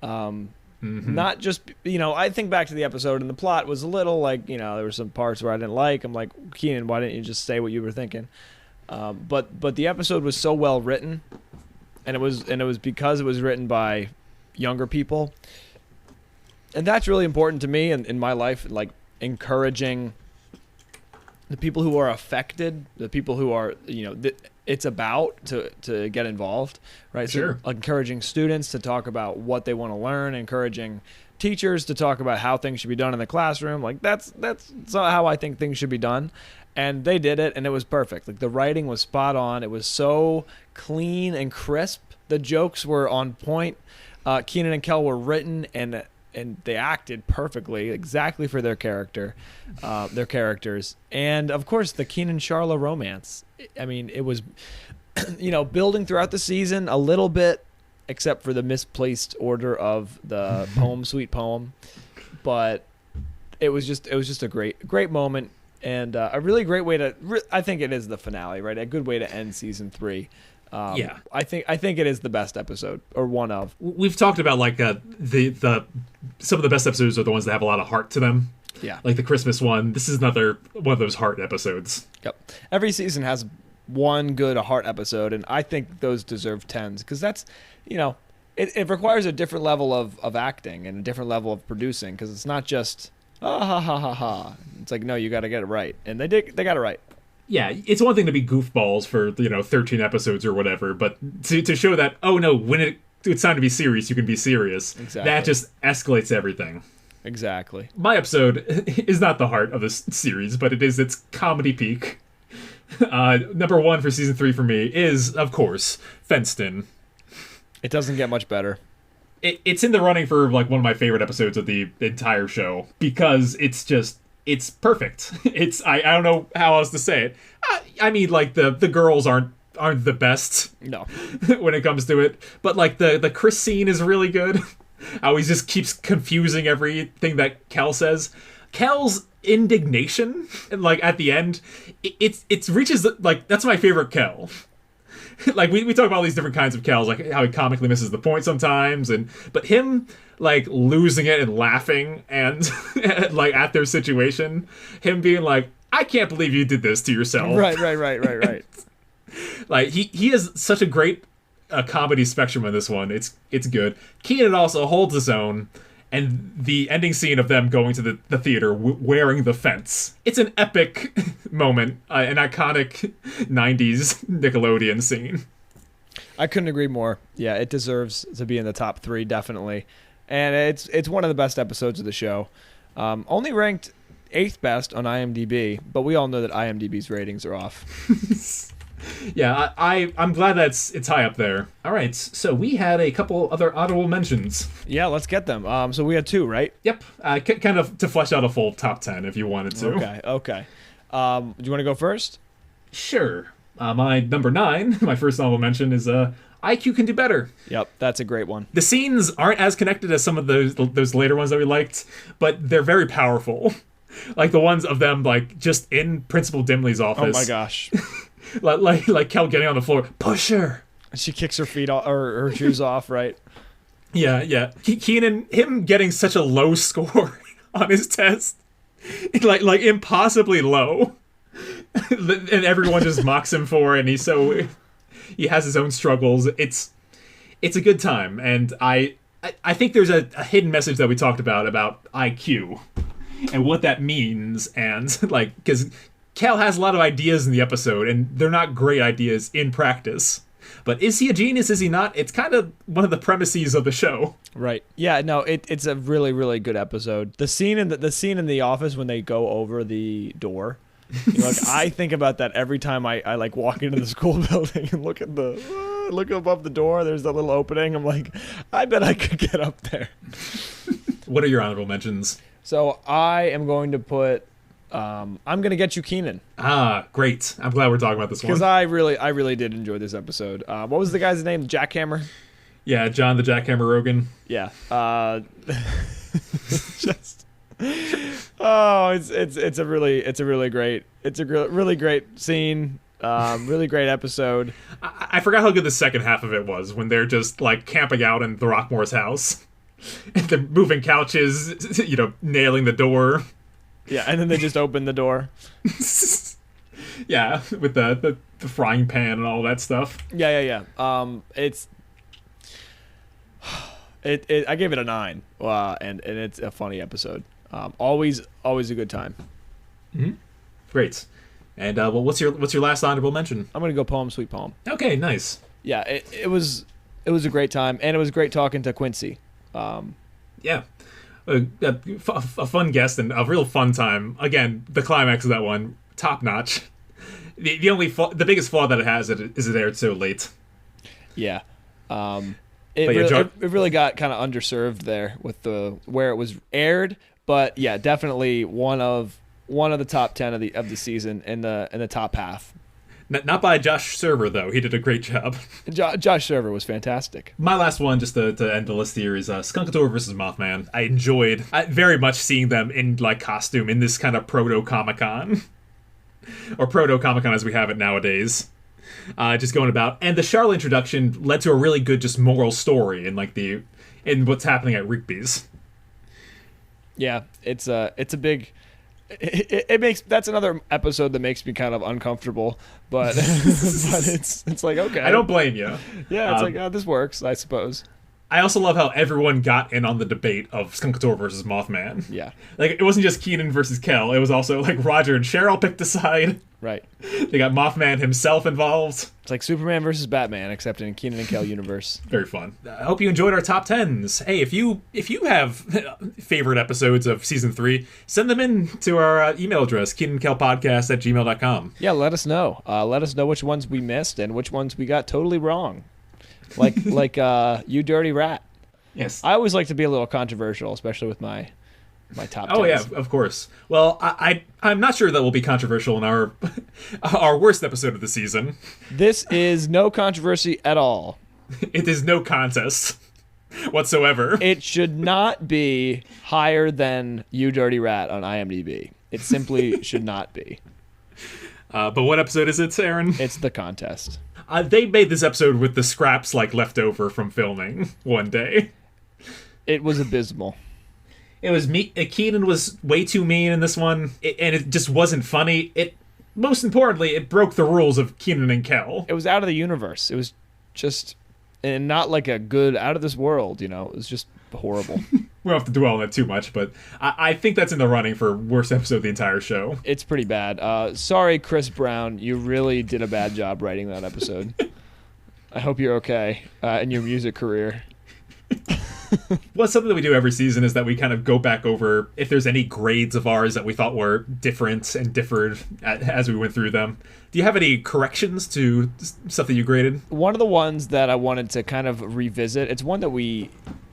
Speaker 2: Not just, I think back to the episode and the plot was a little like, there were some parts where I didn't like. I'm like, Kenan, why didn't you just say what you were thinking? But the episode was so well written, and it was because it was written by younger people. And that's really important to me in my life, like encouraging the people who are affected, the people who are, it's about to get involved, right?
Speaker 1: Sure.
Speaker 2: So encouraging students to talk about what they want to learn, encouraging teachers to talk about how things should be done in the classroom. Like that's how I think things should be done. And they did it, and it was perfect. Like the writing was spot on. It was so clean and crisp. The jokes were on point. Kenan and Kel were written and they acted perfectly, exactly for their characters. And of course, the Kenan-Sharla romance. I mean, it was, building throughout the season a little bit, except for the misplaced order of the poem, Sweet Poem. But it was just a great moment, and a really great way to. I think it is the finale, right? A good way to end season 3.
Speaker 1: Yeah,
Speaker 2: I think it is the best episode, or one of.
Speaker 1: We've talked about like the some of the best episodes are the ones that have a lot of heart to them.
Speaker 2: Yeah,
Speaker 1: like the Christmas one. This is another one of those heart episodes.
Speaker 2: Yep. Every season has one good heart episode, and I think those deserve 10s because that's, it requires a different level of acting and a different level of producing because it's not just ha ha ha ha. It's like, no, you got to get it right, and they got it right.
Speaker 1: Yeah, it's one thing to be goofballs for 13 episodes or whatever, but to show that, oh no, when it's time to be serious, you can be serious.
Speaker 2: Exactly.
Speaker 1: That just escalates everything.
Speaker 2: Exactly.
Speaker 1: My episode is not the heart of this series, but it is its comedy peak. Number 1 for season 3 for me is, of course, Fenced In.
Speaker 2: It doesn't get much better.
Speaker 1: It's in the running for like one of my favorite episodes of the entire show because it's perfect. I don't know how else to say it. I mean, like the girls aren't the best.
Speaker 2: No.
Speaker 1: When it comes to it, but like the Chris scene is really good. How he just keeps confusing everything that Kel says. Kel's indignation, and like at the end, it reaches like that's my favorite Kel. Like we talk about all these different kinds of Kels, like how he comically misses the point sometimes, but him like losing it and laughing and like at their situation, him being like, I can't believe you did this to yourself.
Speaker 2: Right.
Speaker 1: Like he has such a great comedy spectrum in this one. It's good. Kenan also holds his own, and the ending scene of them going to the theater wearing the fence. It's an epic moment, an iconic 90s Nickelodeon scene.
Speaker 2: I couldn't agree more. Yeah, it deserves to be in the top 3, definitely. And it's one of the best episodes of the show. Only ranked 8th best on IMDb, but we all know that IMDb's ratings are off.
Speaker 1: Yeah, I'm glad it's high up there. All right, so we had a couple other honorable mentions.
Speaker 2: Yeah, let's get them. So we had 2, right?
Speaker 1: Yep, kind of to flesh out a full top 10 if you wanted to.
Speaker 2: Okay. Do you want to go first?
Speaker 1: Sure. My number 9, my first honorable mention is IQ Can Do Better.
Speaker 2: Yep, that's a great one.
Speaker 1: The scenes aren't as connected as some of those later ones that we liked, but they're very powerful. Like the ones of them, like, just in Principal Dimley's office.
Speaker 2: Oh my gosh.
Speaker 1: like Kel getting on the floor. Push her!
Speaker 2: She kicks her feet off, or her shoes off, right?
Speaker 1: Yeah. Kenan, him getting such a low score on his test. Like impossibly low. And everyone just mocks him for it, and he has his own struggles. It's a good time, and I think there's a hidden message that we talked about IQ and what that means, and like, because Cal has a lot of ideas in the episode, and they're not great ideas in practice. But is he a genius? Is he not? It's kind of one of the premises of the show.
Speaker 2: Right. Yeah. No. It's a really, really good episode. The scene in the office when they go over the door. Like, I think about that every time I like walk into the school building and look above the door. There's that little opening. I'm like, I bet I could get up there.
Speaker 1: What are your honorable mentions?
Speaker 2: So I am going to put. I'm gonna get you Kenan.
Speaker 1: Ah, great! I'm glad we're talking about this one
Speaker 2: because I really did enjoy this episode. What was the guy's name? Jackhammer.
Speaker 1: Yeah, John the Jackhammer Rogan.
Speaker 2: Yeah. Just. Oh, it's a really great scene. Really great episode.
Speaker 1: I forgot how good the second half of it was when they're just like camping out in the Rockmore's house, and they're moving couches, nailing the door.
Speaker 2: Yeah, and then they just open the door.
Speaker 1: Yeah, with the frying pan and all that stuff.
Speaker 2: Yeah. I gave it a 9. And it's a funny episode. Always a good time.
Speaker 1: Mm-hmm. Great. And what's your last honorable mention?
Speaker 2: I'm gonna go Poem Sweet Poem.
Speaker 1: Okay, nice.
Speaker 2: Yeah, it was a great time, and it was great talking to Quincy.
Speaker 1: Yeah. A fun guest and a real fun time. Again, the climax of that one, top notch. The biggest flaw that it has is it aired so late.
Speaker 2: Yeah, it really got kind of underserved there with where it was aired. But yeah, definitely one of the top 10 of the season in the top half.
Speaker 1: Not by Josh Server, though. He did a great job.
Speaker 2: Josh Server was fantastic.
Speaker 1: My last one, just to end the list here, is Skunkator versus Mothman. I enjoyed very much seeing them in like costume in this kind of proto-Comic-Con. Or proto-Comic-Con as we have it nowadays. Just going about. And the Charlotte introduction led to a really good just moral story in what's happening at Rigby's.
Speaker 2: Yeah, it's a big... It makes that's another episode that makes me kind of uncomfortable, but it's like, okay,
Speaker 1: I don't blame you.
Speaker 2: Yeah, it's this works, I suppose.
Speaker 1: I also love how everyone got in on the debate of Skunkator versus Mothman.
Speaker 2: Yeah,
Speaker 1: like it wasn't just Kenan versus Kel; it was also like Roger and Cheryl picked a side.
Speaker 2: Right.
Speaker 1: They got Mothman himself involved.
Speaker 2: It's like Superman versus Batman, except in Kenan and Kel universe.
Speaker 1: Very fun. I hope you enjoyed our top 10s. Hey, if you have favorite episodes of season 3, send them in to our email address, KenanandKelPodcast@gmail.com.
Speaker 2: Yeah, let us know. Let us know which ones we missed and which ones we got totally wrong. Like you dirty rat.
Speaker 1: Yes.
Speaker 2: I always like to be a little controversial, especially with my top 10s.
Speaker 1: Oh yeah, of course. Well, I'm not sure that will be controversial in our our worst episode of the season.
Speaker 2: This is no controversy at all.
Speaker 1: It is no contest whatsoever.
Speaker 2: It should not be higher than You Dirty Rat on IMDb. It simply should not be.
Speaker 1: But what episode is it, Aaron?
Speaker 2: It's the contest.
Speaker 1: They made this episode with the scraps left over from filming one day.
Speaker 2: It was abysmal.
Speaker 1: It was Kenan was way too mean in this one, and it just wasn't funny. Most importantly, it broke the rules of Kenan and Kel.
Speaker 2: It was out of the universe. It was just, and not like a good out of this world. It was just horrible.
Speaker 1: We don't have to dwell on that too much, but I think that's in the running for worst episode of the entire show.
Speaker 2: It's pretty bad. Sorry, Chris Brown. You really did a bad job writing that episode. I hope you're okay in your music career.
Speaker 1: Well, something that we do every season is that we kind of go back over if there's any grades of ours that we thought were different and differed as we went through them. Do you have any corrections to stuff that you graded? One
Speaker 2: of the ones that I wanted to kind of revisit, it's one that we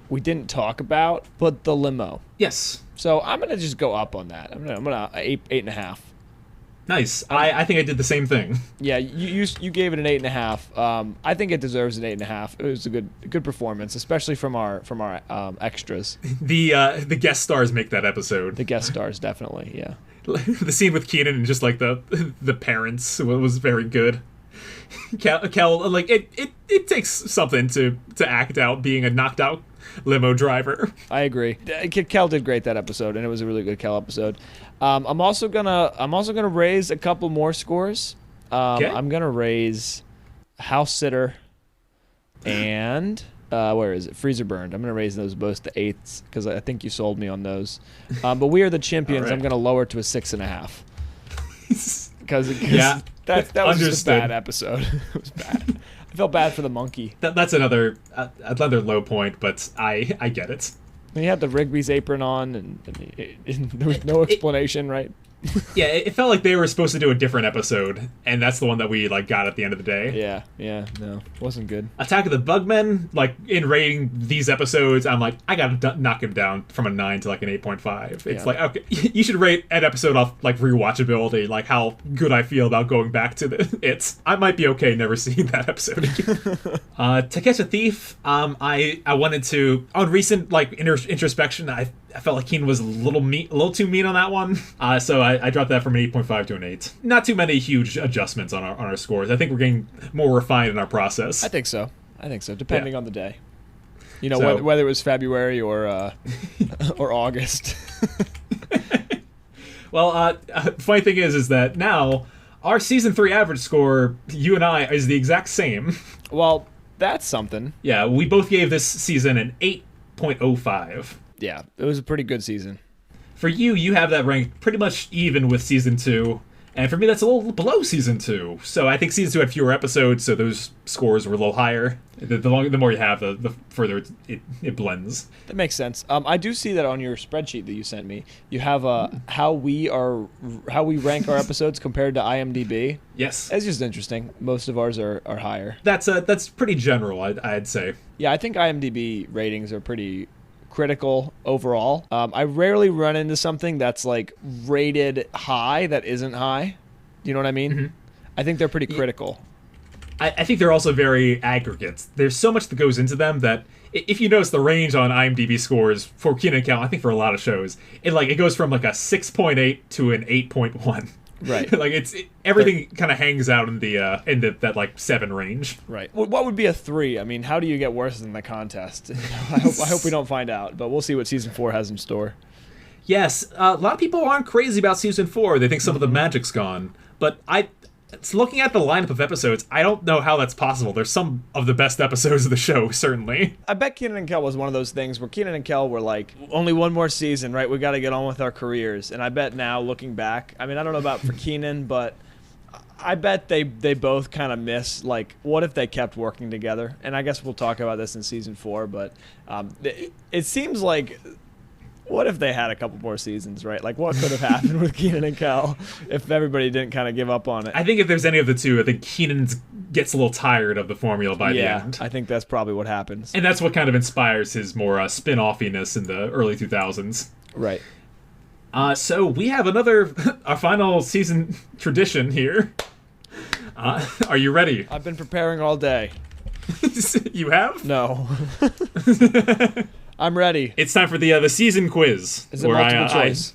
Speaker 2: didn't talk about, but the limo.
Speaker 1: Yes.
Speaker 2: So I'm gonna just go up on that. I'm gonna 8.5.
Speaker 1: Nice. I think I did the same thing.
Speaker 2: Yeah, you gave it an 8.5. I think it deserves an 8.5. It was a good performance, especially from our extras.
Speaker 1: The guest stars make that episode.
Speaker 2: The guest stars, definitely, yeah.
Speaker 1: The scene with Kenan and just like the parents was very good. Kel, like it takes something to act out being a knocked out limo driver.
Speaker 2: I agree. Kel did great that episode, and it was a really good Kel episode. I'm also gonna raise a couple more scores.
Speaker 1: Okay.
Speaker 2: I'm gonna raise House Sitter and where is it? Freezer Burned. I'm gonna raise those both to 8s because I think you sold me on those. But We Are the Chimpions.
Speaker 1: Right.
Speaker 2: I'm gonna lower to a 6.5 because
Speaker 1: Yeah,
Speaker 2: that was
Speaker 1: understood.
Speaker 2: just a bad episode. It was bad. I felt bad for the monkey.
Speaker 1: That's another low point, but I get it.
Speaker 2: And he had the Rigby's apron on, and there was no explanation, right?
Speaker 1: Yeah, it felt like they were supposed to do a different episode, and that's the one that we like got at the end of the day.
Speaker 2: Yeah, no, wasn't good.
Speaker 1: Attack of the Bugmen, like in rating these episodes, I'm like, I gotta knock him down from a 9 to like an 8.5. It's like, okay, you should rate an episode off like rewatchability, like how good I feel about going back to it. I might be okay never seeing that episode again. To Catch a Thief, I wanted to, on recent like introspection, I felt like Kenan was a little too mean on that one, so I dropped that from an 8.5 to an 8. Not too many huge adjustments on our scores. I think we're getting more refined in our process.
Speaker 2: I think so, depending on the day. You know, whether it was February or or August.
Speaker 1: Well, funny thing is that now our season 3 average score, you and I, is the exact same.
Speaker 2: Well, that's something.
Speaker 1: Yeah, we both gave this season an 8.05.
Speaker 2: Yeah, it was a pretty good season.
Speaker 1: For you have that ranked pretty much even with season 2, and for me that's a little below season 2. So I think season 2 had fewer episodes, so those scores were a little higher. The more you have, the further it blends.
Speaker 2: That makes sense. I do see that on your spreadsheet that you sent me. You have how we rank our episodes compared to IMDb.
Speaker 1: Yes,
Speaker 2: it's just interesting. Most of ours are higher.
Speaker 1: That's pretty general, I'd say.
Speaker 2: Yeah, I think IMDb ratings are pretty critical overall. I rarely run into something that's like rated high that isn't high. You know what I mean? Mm-hmm. I think they're pretty critical.
Speaker 1: I think they're also very aggregate. There's so much that goes into them that if you notice the range on IMDb scores for Kenan and Kel, I think for a lot of shows, it goes from like a 6.8 to an 8.1.
Speaker 2: Right.
Speaker 1: Like everything kind of hangs out in that like 7 range.
Speaker 2: Right. What would be a 3? I mean, how do you get worse than the contest? I hope we don't find out, but we'll see what season 4 has in store.
Speaker 1: Yes, a lot of people aren't crazy about season 4. They think some of the magic's gone, but it's looking at the lineup of episodes, I don't know how that's possible. There's some of the best episodes of the show, certainly.
Speaker 2: I bet Kenan and Kel was one of those things where Kenan and Kel were like, only one more season, right? We got to get on with our careers. And I bet now, looking back, I mean, I don't know about for Kenan, but I bet they both kind of miss, like, what if they kept working together? And I guess we'll talk about this in season 4, but it seems like, what if they had a couple more seasons, right? Like, what could have happened with Kenan and Kel if everybody didn't kind of give up on it?
Speaker 1: I think if there's any of the two, I think Kenan gets a little tired of the formula by the end.
Speaker 2: I think that's probably what happens.
Speaker 1: And that's what kind of inspires his more spin-offiness in the early 2000s.
Speaker 2: Right.
Speaker 1: So we have our final season tradition here. Are you ready?
Speaker 2: I've been preparing all day.
Speaker 1: You have?
Speaker 2: No. I'm ready.
Speaker 1: It's time for the season quiz.
Speaker 2: Is it multiple choice?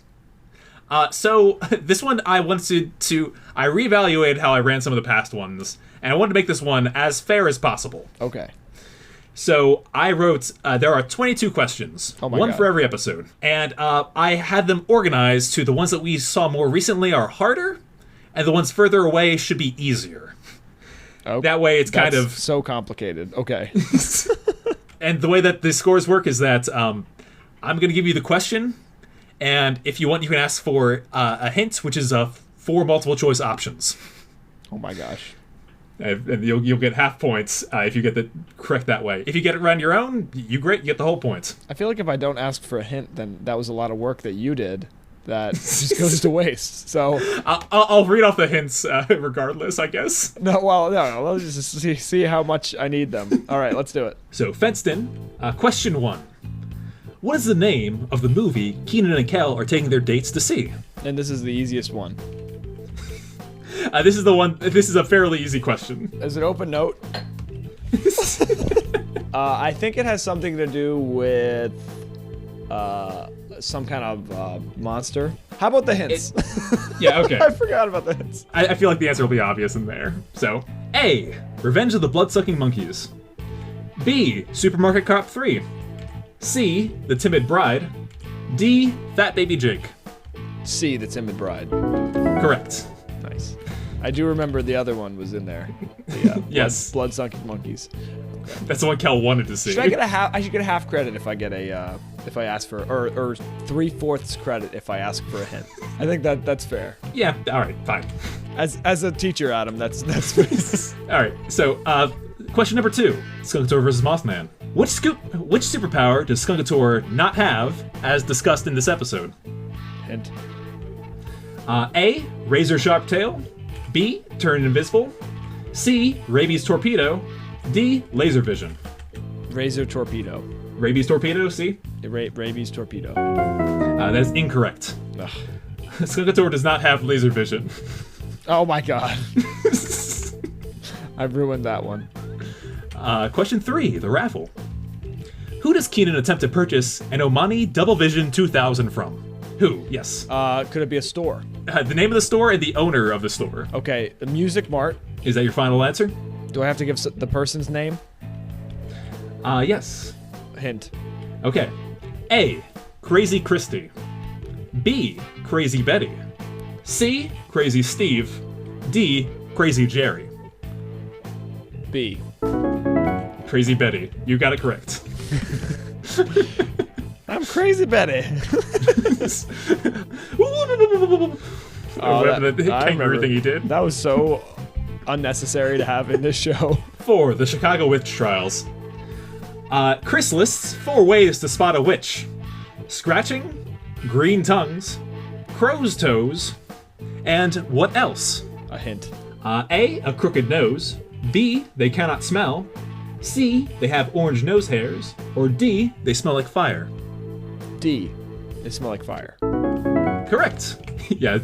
Speaker 1: So this one I wanted to... I reevaluated how I ran some of the past ones, and I wanted to make this one as fair as possible.
Speaker 2: Okay.
Speaker 1: So I wrote, there are 22 questions, one for every episode. And I had them organized to the ones that we saw more recently are harder, and the ones further away should be easier.
Speaker 2: Okay.
Speaker 1: That way it's kind of...
Speaker 2: so complicated. Okay.
Speaker 1: And the way that the scores work is that I'm going to give you the question, and if you want, you can ask for a hint, which is 4 multiple choice options.
Speaker 2: Oh my gosh.
Speaker 1: And you'll get half points if you get it correct that way. If you get it right on your own, you get the whole points.
Speaker 2: I feel like if I don't ask for a hint, then that was a lot of work that you did that just goes to waste. So
Speaker 1: I'll read off the hints regardless, I guess.
Speaker 2: No. Let's just see how much I need them. All right, let's do it.
Speaker 1: So Fenced-In, question 1. What is the name of the movie Kenan and Kel are taking their dates to see?
Speaker 2: And this is the easiest one.
Speaker 1: This is the one. This is a fairly easy question.
Speaker 2: Is it open note? I think it has something to do with some kind of monster. How about the hints?
Speaker 1: Yeah, okay.
Speaker 2: I forgot about the hints.
Speaker 1: I feel like the answer will be obvious in there. So, A. Revenge of the Blood-Sucking Monkeys. B. Supermarket Cop 3. C. The Timid Bride. D. Fat Baby Jake.
Speaker 2: C. The Timid Bride.
Speaker 1: Correct.
Speaker 2: Nice. I do remember the other one was in there. Yeah.
Speaker 1: Yes.
Speaker 2: Blood-Sucking Monkeys.
Speaker 1: That's the one Kel wanted to see.
Speaker 2: Should I get a half? I should get a half credit if I get a if I ask for or 3/4 credit if I ask for a hint. I think that's fair.
Speaker 1: Yeah. All right. Fine.
Speaker 2: As a teacher, Adam, that's
Speaker 1: All right. So, question number 2: Skunkator versus Mothman. Which superpower does Skunkator not have, as discussed in this episode?
Speaker 2: Hint.
Speaker 1: A. Razor sharp tail. B. Turn invisible. C. Rabies torpedo. D. Laser vision.
Speaker 2: Razor torpedo.
Speaker 1: Rabies torpedo. C.
Speaker 2: Rabies torpedo.
Speaker 1: That is incorrect.
Speaker 2: Ugh.
Speaker 1: Skunkator does not have laser vision.
Speaker 2: Oh my god. I've ruined that one.
Speaker 1: Question 3, the raffle. Who does Kenan attempt to purchase an Omani Double Vision 2000 from? Who? Yes.
Speaker 2: Could it be a store?
Speaker 1: The name of the store and the owner of the store.
Speaker 2: Okay, the Music Mart.
Speaker 1: Is that your final answer?
Speaker 2: Do I have to give the person's name?
Speaker 1: Yes.
Speaker 2: Hint.
Speaker 1: Okay. A. Crazy Christie. B. Crazy Betty. C. Crazy Steve. D. Crazy Jerry.
Speaker 2: B.
Speaker 1: Crazy Betty. You got it correct.
Speaker 2: I'm Crazy Betty.
Speaker 1: Everything he did.
Speaker 2: That was so unnecessary to have in this show.
Speaker 1: 4. The Chicago Witch Trials. Chris lists 4 ways to spot a witch: scratching, green tongues, crow's toes, and what else?
Speaker 2: A hint.
Speaker 1: A. A crooked nose. B. They cannot smell. C. They have orange nose hairs. Or D. They smell like fire.
Speaker 2: D. They smell like fire.
Speaker 1: Correct. Yeah,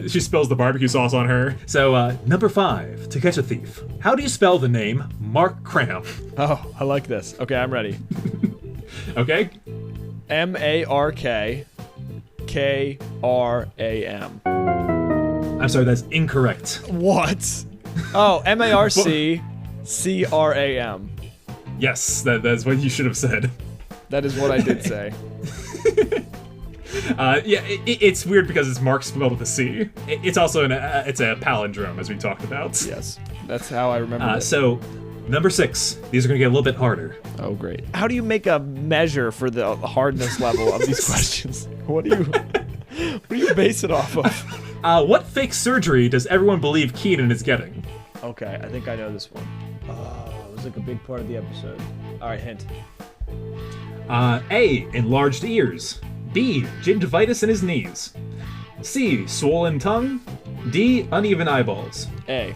Speaker 1: she spills the barbecue sauce on her. So, number 5, to catch a thief. How do you spell the name Mark Cram?
Speaker 2: Oh, I like this. Okay, I'm ready.
Speaker 1: Okay.
Speaker 2: MARK KRAM.
Speaker 1: I'm sorry, that's incorrect.
Speaker 2: What? Oh, MARC CRAM.
Speaker 1: Yes, that's what you should have said.
Speaker 2: That is what I did say.
Speaker 1: Yeah, it's weird because it's Mark spelled with a C. It's also it's a palindrome, as we talked about.
Speaker 2: Yes, that's how I remember it.
Speaker 1: So, number 6. These are going to get a little bit harder.
Speaker 2: Oh, great. How do you make a measure for the hardness level of these questions? What do you base it off of?
Speaker 1: What fake surgery does everyone believe Kenan is getting?
Speaker 2: Okay, I think I know this one. It was like a big part of the episode. All right, hint.
Speaker 1: A. Enlarged ears. B. Gingivitis in his knees. C. Swollen tongue. D. Uneven eyeballs.
Speaker 2: A.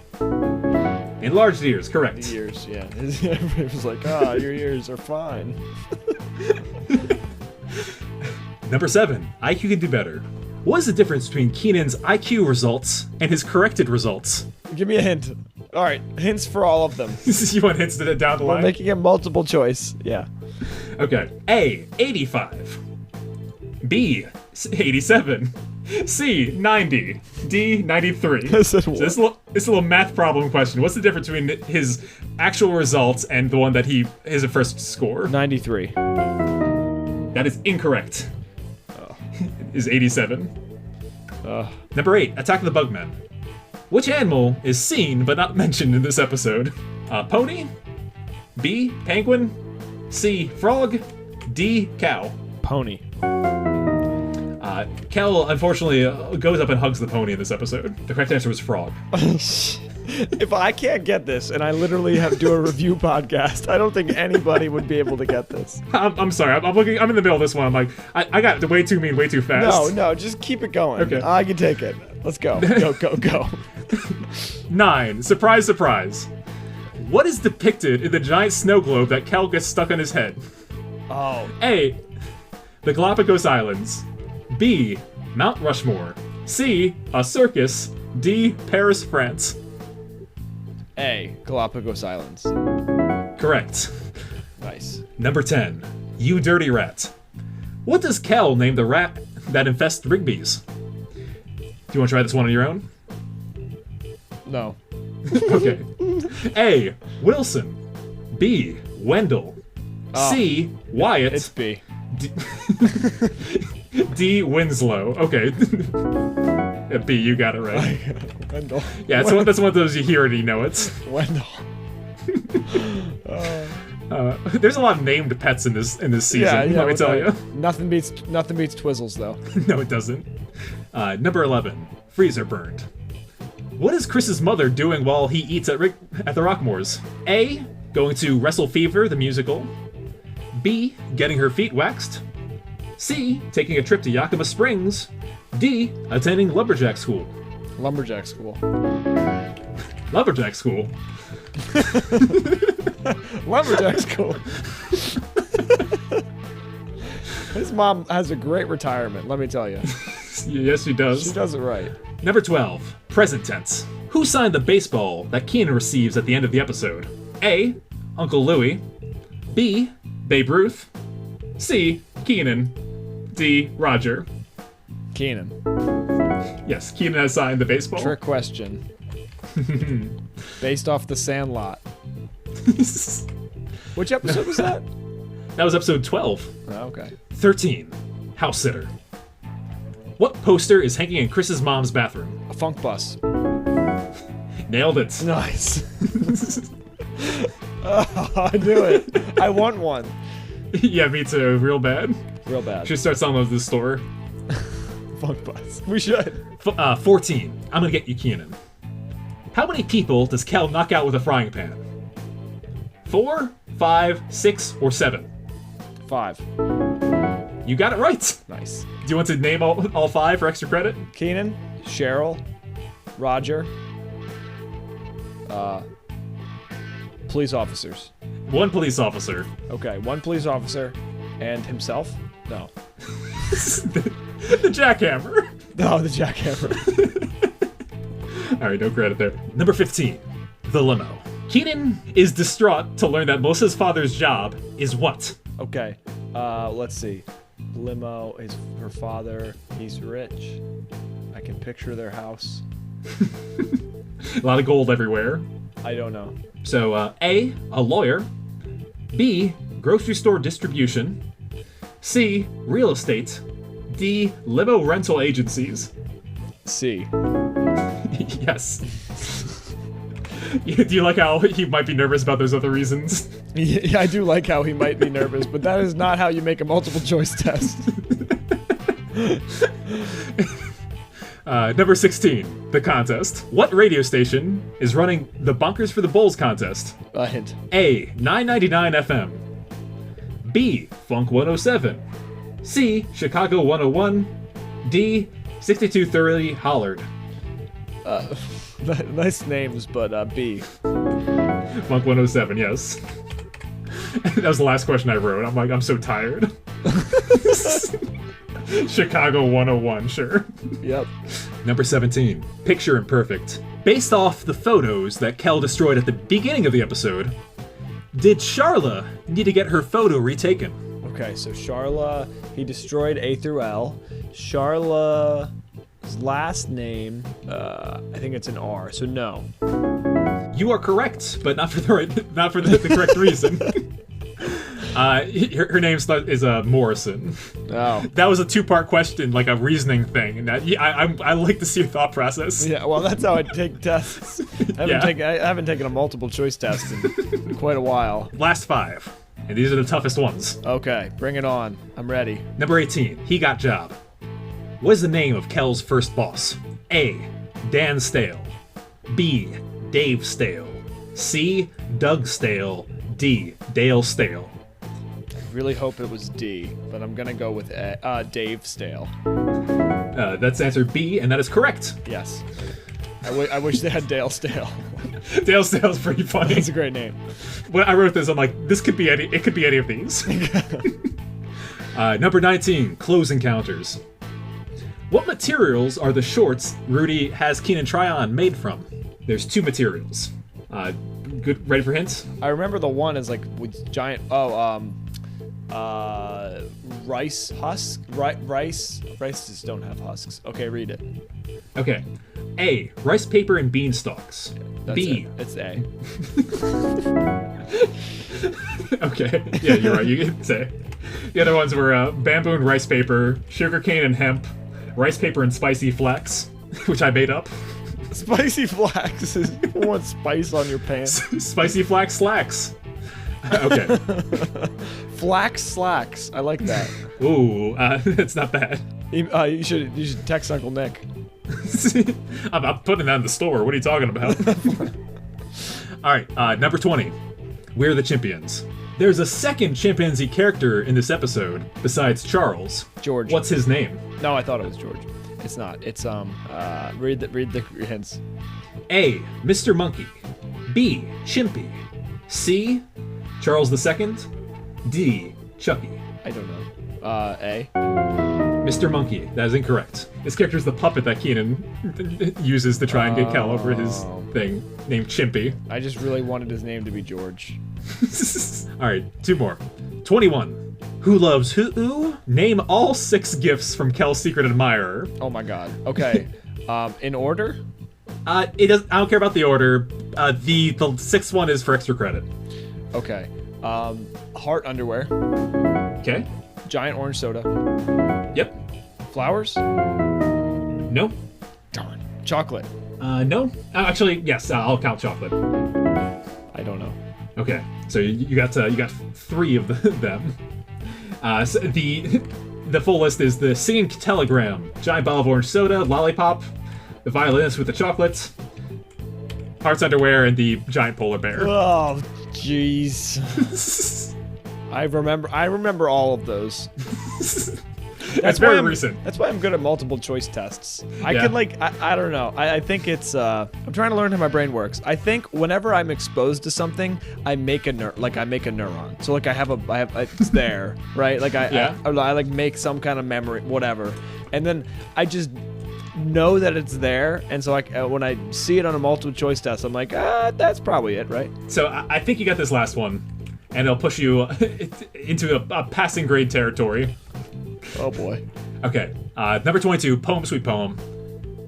Speaker 1: Enlarged ears, correct.
Speaker 2: The ears, yeah. Everybody was like, your ears are fine.
Speaker 1: Number 7. IQ can do better. What is the difference between Kenan's IQ results and his corrected results?
Speaker 2: Give me a hint. All right, hints for all of them.
Speaker 1: You want hints down the line?
Speaker 2: We're making it multiple choice. Yeah.
Speaker 1: Okay. A. 85. B. 87. C. 90. D. 93. So this little math problem question. What's the difference between his actual results and the one that his first score?
Speaker 2: 93.
Speaker 1: That is incorrect. Is 87. Number 8. Attack of the Bugmen. Which animal is seen but not mentioned in this episode? Pony? B. Penguin? C. Frog? D. Cow?
Speaker 2: Pony.
Speaker 1: Kel, unfortunately, goes up and hugs the pony in this episode. The correct answer was frog.
Speaker 2: If I can't get this, and I literally have to do a review podcast, I don't think anybody would be able to get this.
Speaker 1: I'm sorry. I'm looking. I'm in the middle of this one. I'm like, I got way too mean, way too fast.
Speaker 2: No, just keep it going.
Speaker 1: Okay.
Speaker 2: I can take it. Let's go. Go.
Speaker 1: 9. Surprise, surprise. What is depicted in the giant snow globe that Kel gets stuck on his head?
Speaker 2: Oh.
Speaker 1: A. The Galapagos Islands. B. Mount Rushmore. C. A circus. D. Paris, France.
Speaker 2: A. Galapagos Islands.
Speaker 1: Correct.
Speaker 2: Nice.
Speaker 1: Number 10. You dirty rat. What does Kel name the rat that infests Rigby's? Do you want to try this one on your own?
Speaker 2: No.
Speaker 1: Okay. A. Wilson. B. Wendell. C. Wyatt.
Speaker 2: It's B.
Speaker 1: D. Winslow. Okay. Yeah, B, you got it right.
Speaker 2: Wendell.
Speaker 1: Yeah, that's one of those you hear it and you know it.
Speaker 2: Wendell.
Speaker 1: There's a lot of named pets in this season. Let me tell you.
Speaker 2: Nothing beats Twizzles though.
Speaker 1: No, it doesn't. Number 11. Freezer burned. What is Chris's mother doing while he eats at the Rockmores? A. Going to Wrestle Fever, the musical. B. Getting her feet waxed. C. Taking a trip to Yakima Springs. D. Attending lumberjack school.
Speaker 2: Lumberjack school.
Speaker 1: Lumberjack school.
Speaker 2: Lumberjack school. His mom has a great retirement, let me tell you.
Speaker 1: Yes, she does.
Speaker 2: She does it right.
Speaker 1: Number 12. Present tense. Who signed the baseball that Kenan receives at the end of the episode? A. Uncle Louie. B. Babe Ruth. C. Kenan. D. Roger.
Speaker 2: Kenan.
Speaker 1: Yes, Kenan has signed the baseball.
Speaker 2: Trick question. Based off The Sandlot. Which episode was that?
Speaker 1: That was episode 12.
Speaker 2: Oh, okay.
Speaker 1: 13. House sitter. What poster is hanging in Chris's mom's bathroom?
Speaker 2: A funk bus.
Speaker 1: Nailed it.
Speaker 2: Nice. Oh, I knew it. I want one.
Speaker 1: Yeah, me too. Real bad.
Speaker 2: Real bad.
Speaker 1: Should start selling those at the store.
Speaker 2: Funk bus. We should.
Speaker 1: 14. I'm gonna get you, Kenan. How many people does Kel knock out with a frying pan? 4, 5, 6, or 7?
Speaker 2: 5.
Speaker 1: You got it right.
Speaker 2: Nice.
Speaker 1: Do you want to name all 5 for extra credit?
Speaker 2: Kenan, Cheryl, Roger, police officers.
Speaker 1: 1 police officer.
Speaker 2: Okay, 1 police officer and himself? No.
Speaker 1: The jackhammer.
Speaker 2: No, the jackhammer.
Speaker 1: Alright, no credit there. Number 15. The limo. Kenan is distraught to learn that Melissa's father's job is what?
Speaker 2: Okay, let's see. Limo is her father. He's rich. I can picture their house.
Speaker 1: A lot of gold everywhere.
Speaker 2: I don't know.
Speaker 1: So, A, a lawyer. B, grocery store distribution. C, real estate. D, limo rental agencies.
Speaker 2: C.
Speaker 1: Yes. Do you like how he might be nervous about those other reasons?
Speaker 2: Yeah, I do like how he might be nervous, but that is not how you make a multiple choice test.
Speaker 1: Number 16, the contest. What radio station is running the Bunkers for the Bulls contest?
Speaker 2: A hint.
Speaker 1: A, 999 FM. B, Funk 107. C, Chicago 101. D, 6230 Hollard.
Speaker 2: Nice names, but B.
Speaker 1: Funk 107, yes. That was the last question I wrote. I'm so tired. Chicago 101, sure.
Speaker 2: Yep.
Speaker 1: Number 17, Picture Imperfect. Based off the photos that Kel destroyed at the beginning of the episode, did Sharla need to get her photo retaken?
Speaker 2: Okay, so Sharla, he destroyed A through L. Sharla's last name, I think it's an R, so no.
Speaker 1: You are correct, but not for the correct reason. Her name is Morrison.
Speaker 2: Oh.
Speaker 1: That was a 2-part question, like a reasoning thing, and I like to see your thought process.
Speaker 2: Yeah, well, that's how I take tests. I haven't taken a multiple choice test in quite a while.
Speaker 1: Last 5, and these are the toughest ones.
Speaker 2: Okay, bring it on. I'm ready.
Speaker 1: Number 18, He Got Job. What is the name of Kel's first boss? A, Dan Stale. B, Dave Stale. C, Doug Stale. D, Dale Stale.
Speaker 2: I really hope it was D, but I'm gonna go with Dave Stale.
Speaker 1: That's answer B, and that is correct.
Speaker 2: Yes. I wish they had Dale Stale.
Speaker 1: Dale Stale's pretty funny.
Speaker 2: That's a great name.
Speaker 1: When I wrote this, I'm like, it could be any of these. Number 19, Close Encounters. What materials are the shorts Rudy has Kenan try on made from? There's 2 materials. Good. Ready for hints?
Speaker 2: I remember the one is like with giant. Rice husk. Rices don't have husks. Okay, read it.
Speaker 1: Okay. A. Rice paper and beanstalks.
Speaker 2: That's
Speaker 1: B.
Speaker 2: It's A.
Speaker 1: Okay. Yeah, you're right. You can say. The other ones were bamboo and rice paper, sugarcane and hemp, rice paper and spicy flax, which I made up.
Speaker 2: Spicy flax is you want spice on your pants.
Speaker 1: Spicy flax slacks. Okay.
Speaker 2: Flax slacks. I like that.
Speaker 1: Ooh, it's not bad.
Speaker 2: You should text Uncle Nick.
Speaker 1: I'm putting that in the store. What are you talking about? All right, number 20. We're the Chimpions. There's a second chimpanzee character in this episode besides Charles.
Speaker 2: George.
Speaker 1: What's his name?
Speaker 2: No, I thought it was George. It's not. It's read the hints.
Speaker 1: A. Mr. Monkey. B. Chimpy. C. Charles II. D. Chucky.
Speaker 2: I don't know. A.
Speaker 1: Mr. Monkey. That is incorrect. This character is the puppet that Kenan uses to try and get Cal over his thing, named Chimpy.
Speaker 2: I just really wanted his name to be George.
Speaker 1: Alright, 2 more. 21. Who loves who? Name all 6 gifts from Kel's secret admirer.
Speaker 2: Oh my god. Okay. In order?
Speaker 1: It does. I don't care about the order. The 6th one is for extra credit.
Speaker 2: Okay. Heart underwear.
Speaker 1: Okay.
Speaker 2: Giant orange soda.
Speaker 1: Yep.
Speaker 2: Flowers?
Speaker 1: No.
Speaker 2: Darn. Chocolate.
Speaker 1: No. Actually, yes. I'll count chocolate.
Speaker 2: I don't know.
Speaker 1: Okay. So you got 3 of them. So the full list is the singing telegram, giant bottle of orange soda, lollipop, the violinist with the chocolates, hearts underwear, and the giant polar bear.
Speaker 2: Oh, jeez. I remember all of those.
Speaker 1: That's very recent.
Speaker 2: That's why I'm good at multiple choice tests. I
Speaker 1: Yeah.
Speaker 2: can I don't know. I think it's I'm trying to learn how my brain works. I think whenever I'm exposed to something, I make a neuron. So like I have it's there, right? Like I like make some kind of memory, whatever, and then I just know that it's there, and so like when I see it on a multiple choice test, I'm like, that's probably it, right?
Speaker 1: So I think you got this last one, and it'll push you into a passing grade territory.
Speaker 2: Oh boy.
Speaker 1: Okay, number 22, poem, sweet poem.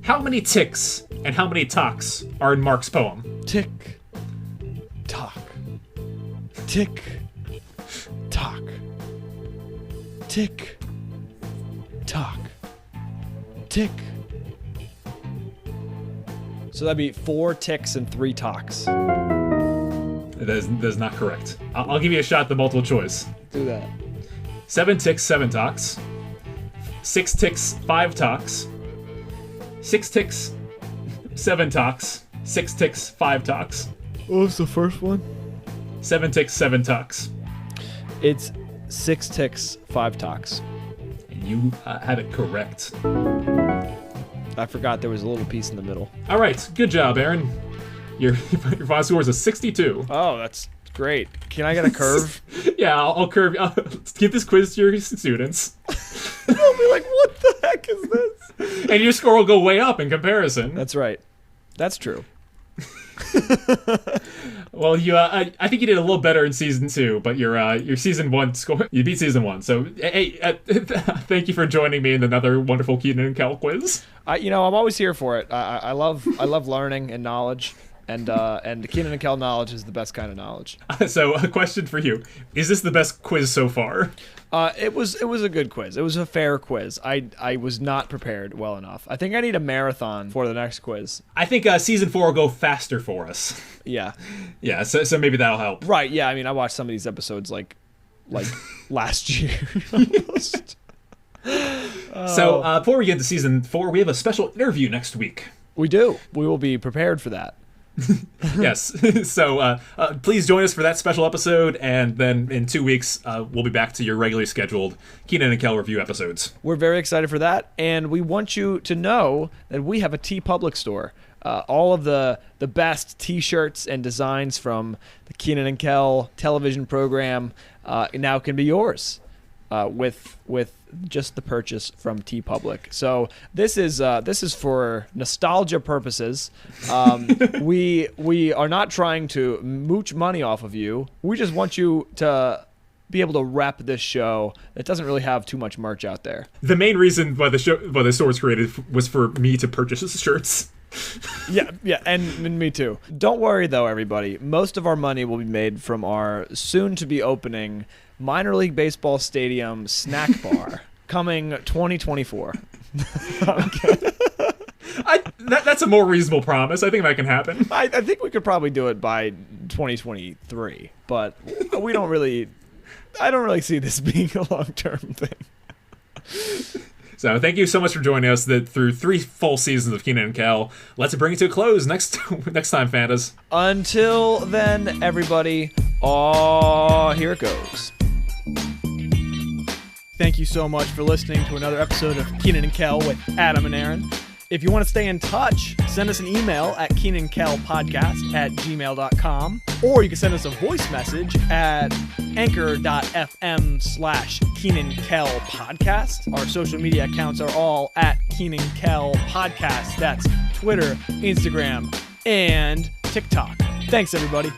Speaker 1: How many ticks and how many tocks are in Marc's poem?
Speaker 2: Tick, tock, tick, tock, tick, tock, tick. So that'd be 4 ticks and 3 tocks.
Speaker 1: That is not correct. I'll give you a shot at the multiple choice.
Speaker 2: Do that.
Speaker 1: 7 ticks, 7 tocks. 6 ticks, 5 tocks. 6 ticks, 7 tocks. 6 ticks, 5 tocks.
Speaker 2: What was the first one?
Speaker 1: 7 ticks, 7 tocks.
Speaker 2: It's 6 ticks, 5 tocks.
Speaker 1: And you had it correct.
Speaker 2: I forgot there was a little piece in the middle.
Speaker 1: All right, good job, Aaron. Your final score is a 62.
Speaker 2: Oh, that's great. Can I get a curve?
Speaker 1: Yeah, I'll curve. Give this quiz to your students.
Speaker 2: They'll be like, what the heck is this?
Speaker 1: And your score will go way up in comparison.
Speaker 2: That's right. That's true.
Speaker 1: Well, I think you did a little better in season 2, but your season 1 score, you beat season 1. So, hey, thank you for joining me in another wonderful Kenan and Kel quiz.
Speaker 2: I'm always here for it. I love learning and knowledge, and Kenan and Kel knowledge is the best kind of knowledge.
Speaker 1: So, a question for you: is this the best quiz so far?
Speaker 2: It was a good quiz. It was a fair quiz. I was not prepared well enough. I think I need a marathon for the next quiz.
Speaker 1: I think season 4 will go faster for us.
Speaker 2: Yeah.
Speaker 1: Yeah. So maybe that'll help.
Speaker 2: Right. Yeah. I mean, I watched some of these episodes like last year. Almost.
Speaker 1: So before we get into season 4, we have a special interview next week.
Speaker 2: We do. We will be prepared for that.
Speaker 1: Yes. So please join us for that special episode, and then in 2 weeks we'll be back to your regularly scheduled Kenan and Kel review episodes.
Speaker 2: We're very excited for that, and we want you to know that we have a TeePublic store. All of the best T-shirts and designs from the Kenan and Kel television program now can be yours. with just the purchase from TeePublic. So this is for nostalgia purposes. We are not trying to mooch money off of you. We just want you to be able to rep this show that doesn't really have too much merch out there.
Speaker 1: The main reason why the store was created was for me to purchase the shirts.
Speaker 2: Yeah, and me too. Don't worry though, everybody. Most of our money will be made from our soon-to-be opening minor league baseball stadium snack bar coming 2024.
Speaker 1: That's a more reasonable promise. I think that can happen.
Speaker 2: I think we could probably do it by 2023, but I don't really see this being a long-term thing.
Speaker 1: So thank you so much for joining us through 3 full seasons of Kenan and Kel. Let's bring it to a close next time, Fantas.
Speaker 2: Until then, everybody, here it goes. Thank you so much for listening to another episode of Kenan and Kel with Adam and Aaron. If you want to stay in touch, send us an email at KenanKelPodcast@gmail.com, or you can send us a voice message at anchor.fm/KenanKelPodcast. Our social media accounts are all at KenanKelPodcast. That's Twitter, Instagram, and TikTok. Thanks, everybody.